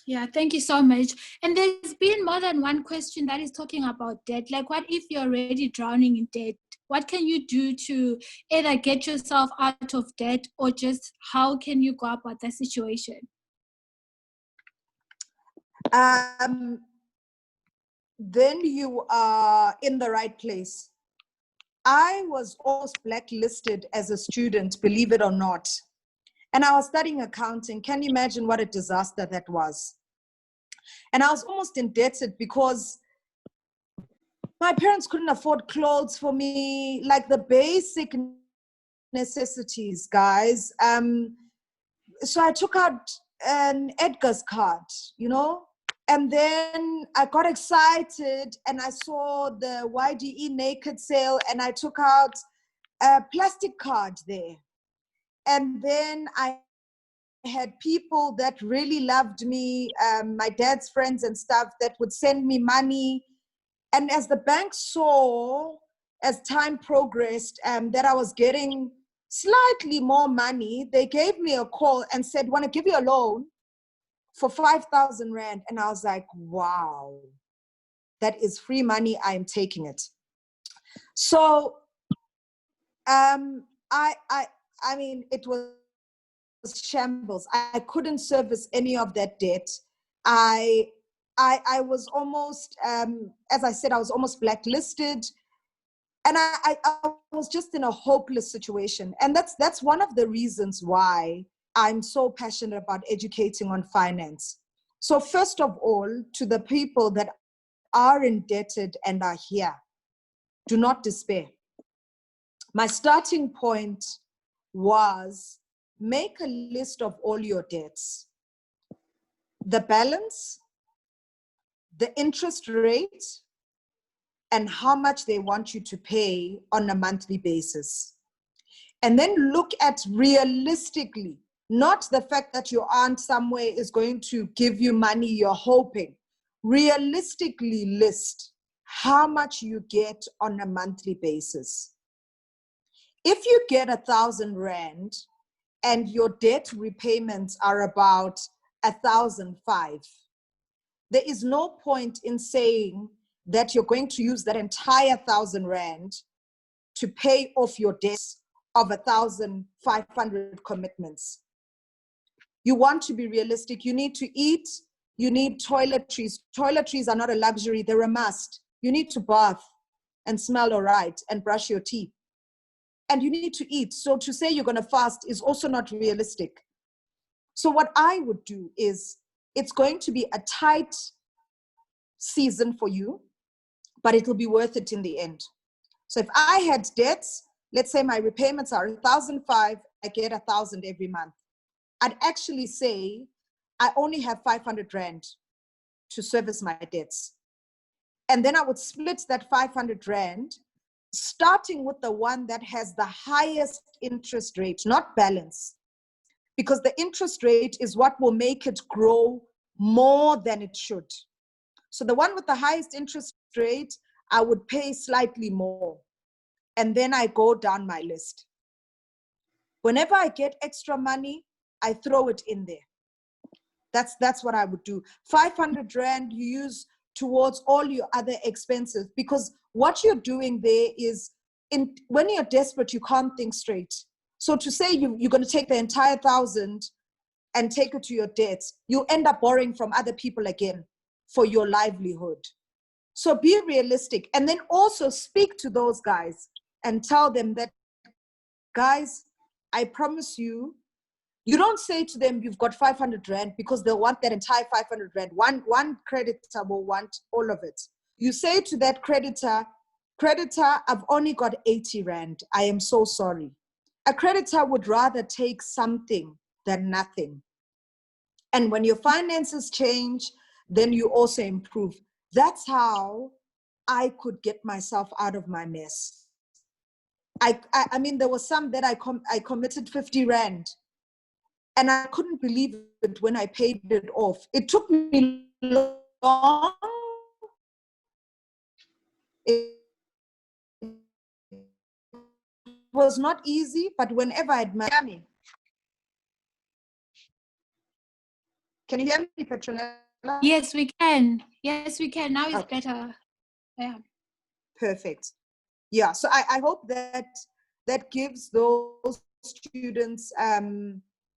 Yeah, thank you so much. And there's been more than one question that is talking about debt. Like, what if you're already drowning in debt? What can you do to either get yourself out of debt, or just how can you go about that situation? Then you are in the right place. I was almost blacklisted as a student, believe it or not. And I was studying accounting. Can you imagine what a disaster that was? And I was almost indebted because my parents couldn't afford clothes for me, like the basic necessities, guys. So I took out an Edgar's card, you know, and then I got excited and I saw the YDE naked sale and I took out a plastic card there. And then I had people that really loved me, my dad's friends and stuff, that would send me money. And as the bank saw, as time progressed, that I was getting slightly more money, they gave me a call and said, want to give you a loan for 5,000 Rand. And I was like, wow, that is free money. I am taking it. So, I mean, it was shambles. I couldn't service any of that debt. I was almost, as I said, I was almost blacklisted. And I was just in a hopeless situation. And that's one of the reasons why I'm so passionate about educating on finance. So first of all, to the people that are indebted and are here, do not despair. My starting point was make a list of all your debts, the balance, the interest rate, and how much they want you to pay on a monthly basis. And then look at realistically, not the fact that your aunt somewhere is going to give you money you're hoping. Realistically list how much you get on a monthly basis. If you get 1,000 Rand and your debt repayments are about 1,005, there is no point in saying that you're going to use that entire 1,000 Rand to pay off your debts of 1,500 commitments. You want to be realistic. You need to eat. You need toiletries. Toiletries are not a luxury. They're a must. You need to bath and smell all right and brush your teeth. And you need to eat. So to say you're going to fast is also not realistic. So what I would do is, it's going to be a tight season for you, but it'll be worth it in the end. So if I had debts, let's say my repayments are 1,005, I get 1,000 every month. I'd actually say I only have 500 Rand to service my debts. And then I would split that 500 Rand, starting with the one that has the highest interest rate, not balance, because the interest rate is what will make it grow more than it should. So the one with the highest interest rate, I would pay slightly more. And then I go down my list. Whenever I get extra money, I throw it in there. That's what I would do. 500 Rand you use towards all your other expenses, because what you're doing there is, when you're desperate, you can't think straight. So to say you're going to take the entire 1,000 and take it to your debts, you end up borrowing from other people again for your livelihood. So be realistic, and then also speak to those guys and tell them that, guys, I promise you, you don't say to them you've got 500 Rand, because they'll want that entire 500 Rand. One creditor will want all of it. You say to that creditor, I've only got 80 Rand. I am so sorry. A creditor would rather take something than nothing. And when your finances change, then you also improve. That's how I could get myself out of my mess. I mean, there was some that I committed 50 Rand. And I couldn't believe it when I paid it off. It took me long. It was not easy, but whenever I'd money. Can you hear me, Petronella? Yes, we can. Yes, we can. Now it's Okay. better. Yeah. Perfect. Yeah, so I hope that gives those students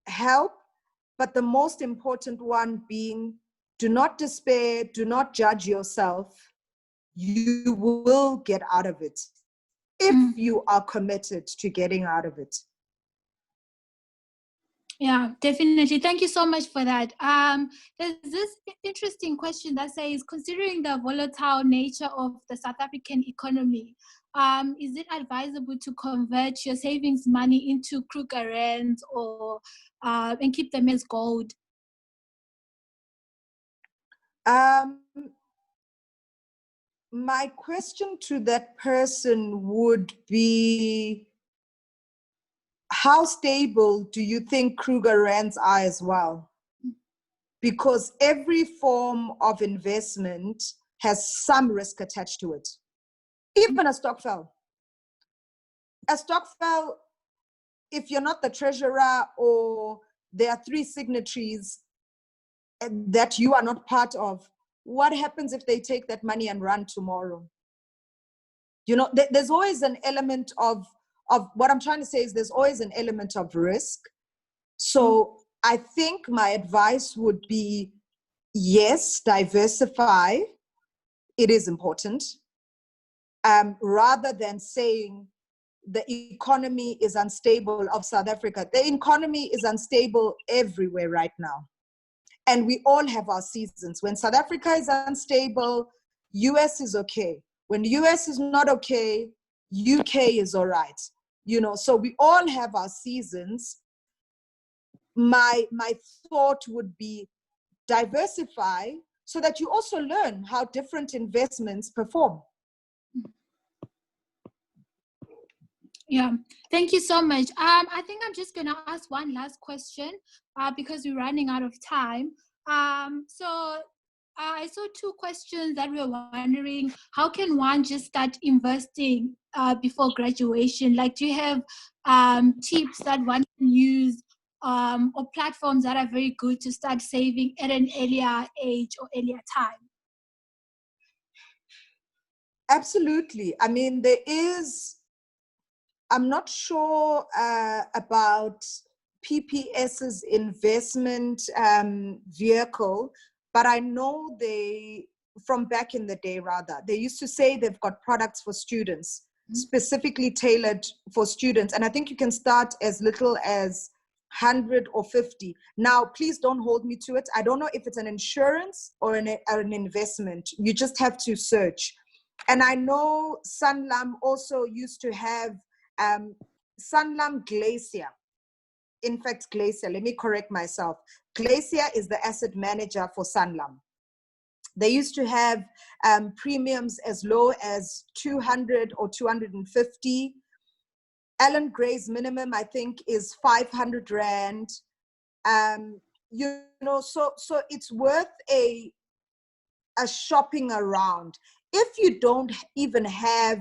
help. But the most important one being, do not despair, do not judge yourself. You will get out of it if you are committed to getting out of it. Yeah, definitely. Thank you so much for that. There's this interesting question that says, considering the volatile nature of the South African economy, is it advisable to convert your savings money into Krugerrands or and keep them as gold? My question to that person would be, how stable do you think Krugerrands are as well? Because every form of investment has some risk attached to it. Even a stokvel. A stokvel, if you're not the treasurer or there are 3 signatories that you are not part of, what happens if they take that money and run tomorrow? You know, there's always an element of what I'm trying to say is, there's always an element of risk. So I think my advice would be, yes, diversify. It is important. Rather than saying the economy is unstable of South Africa. The economy is unstable everywhere right now. And we all have our seasons. When South Africa is unstable, US is okay. When US is not okay, UK is all right. You know, so we all have our seasons. My thought would be, diversify so that you also learn how different investments perform. Yeah, thank you so much. I think I'm just gonna ask one last question because we're running out of time. So I saw two questions that we were wondering: how can one just start investing before graduation? Like, do you have tips that one can use or platforms that are very good to start saving at an earlier age or earlier time? Absolutely. I mean, I'm not sure about PPS's investment vehicle, but I know from back in the day rather, they used to say they've got products for students, specifically tailored for students. And I think you can start as little as 100 or 50. Now, please don't hold me to it. I don't know if it's an insurance or an investment. You just have to search. And I know Sanlam also used to have Sanlam Glacier. In fact, Glacier, let me correct myself. Glacier is the asset manager for Sanlam. They used to have premiums as low as 200 or 250. Alan Gray's minimum, I think, is 500 Rand. You know, so it's worth a shopping around. If you don't even have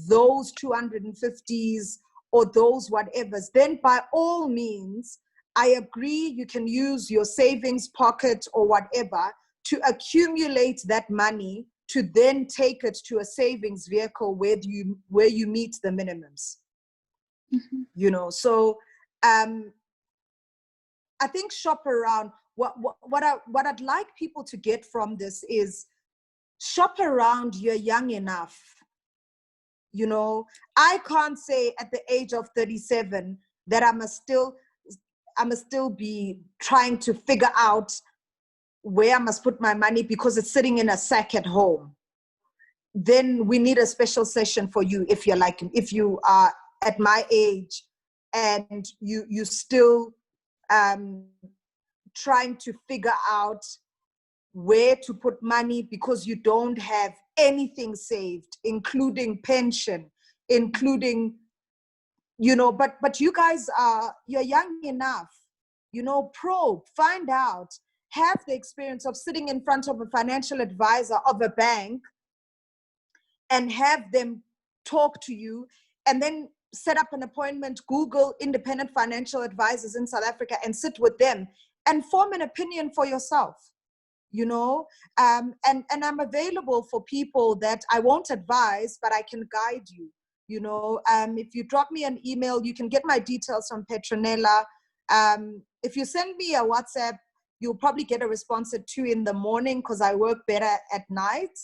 those 250s or those whatevers, then by all means, I agree you can use your savings pocket or whatever to accumulate that money to then take it to a savings vehicle where you meet the minimums. Mm-hmm. You know, so I think shop around. What I'd like people to get from this is shop around. You're young enough. You know, I can't say at the age of 37 that I must still be trying to figure out where I must put my money because it's sitting in a sack at home. Then we need a special session for you if you are at my age and you still trying to figure out where to put money because you don't have anything saved, including pension, including, you know, but you guys you're young enough, you know, probe, find out, have the experience of sitting in front of a financial advisor of a bank and have them talk to you, and then set up an appointment, Google independent financial advisors in South Africa and sit with them and form an opinion for yourself. You know, and I'm available for people that I won't advise, but I can guide you. You know, if you drop me an email, you can get my details from Petronella. If you send me a WhatsApp, you'll probably get a response at 2 in the morning because I work better at night.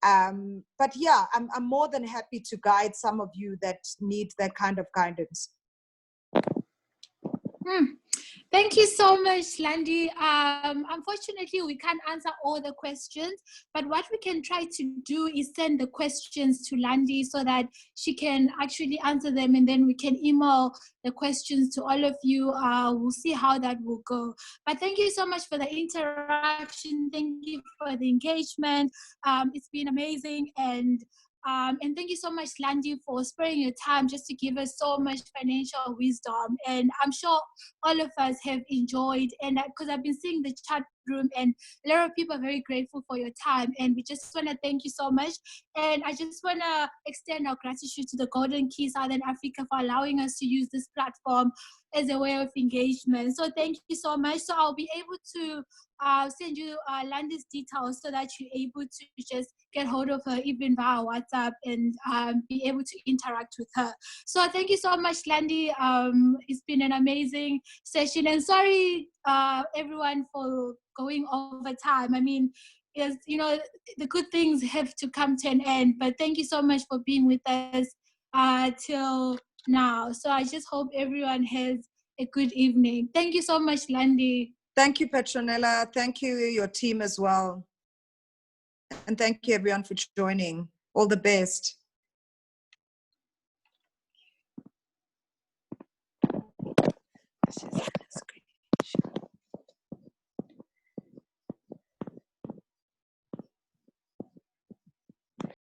But yeah, I'm more than happy to guide some of you that need that kind of guidance. Thank you so much, Landi. Unfortunately, we can't answer all the questions, but what we can try to do is send the questions to Landi so that she can actually answer them, and then we can email the questions to all of you. We'll see how that will go. But thank you so much for the interaction. Thank you for the engagement. It's been amazing. And thank you so much, Landi, for sparing your time just to give us so much financial wisdom. And I'm sure all of us have enjoyed, and because I've been seeing the chat room and a lot of people are very grateful for your time, and we just want to thank you so much. And I just want to extend our gratitude to the Golden Key Southern Africa for allowing us to use this platform as a way of engagement. So thank you so much. So I'll be able to send you Landi's details so that you're able to just get hold of her even via WhatsApp and be able to interact with her. So thank you so much, Landi. It's been an amazing session, and sorry everyone for going over time. I mean, yes, you know, the good things have to come to an end, but thank you so much for being with us till now. So I just hope everyone has a good evening. Thank you so much, Landi. Thank you, Petronella. Thank you, your team as well. And thank you everyone for joining. All the best.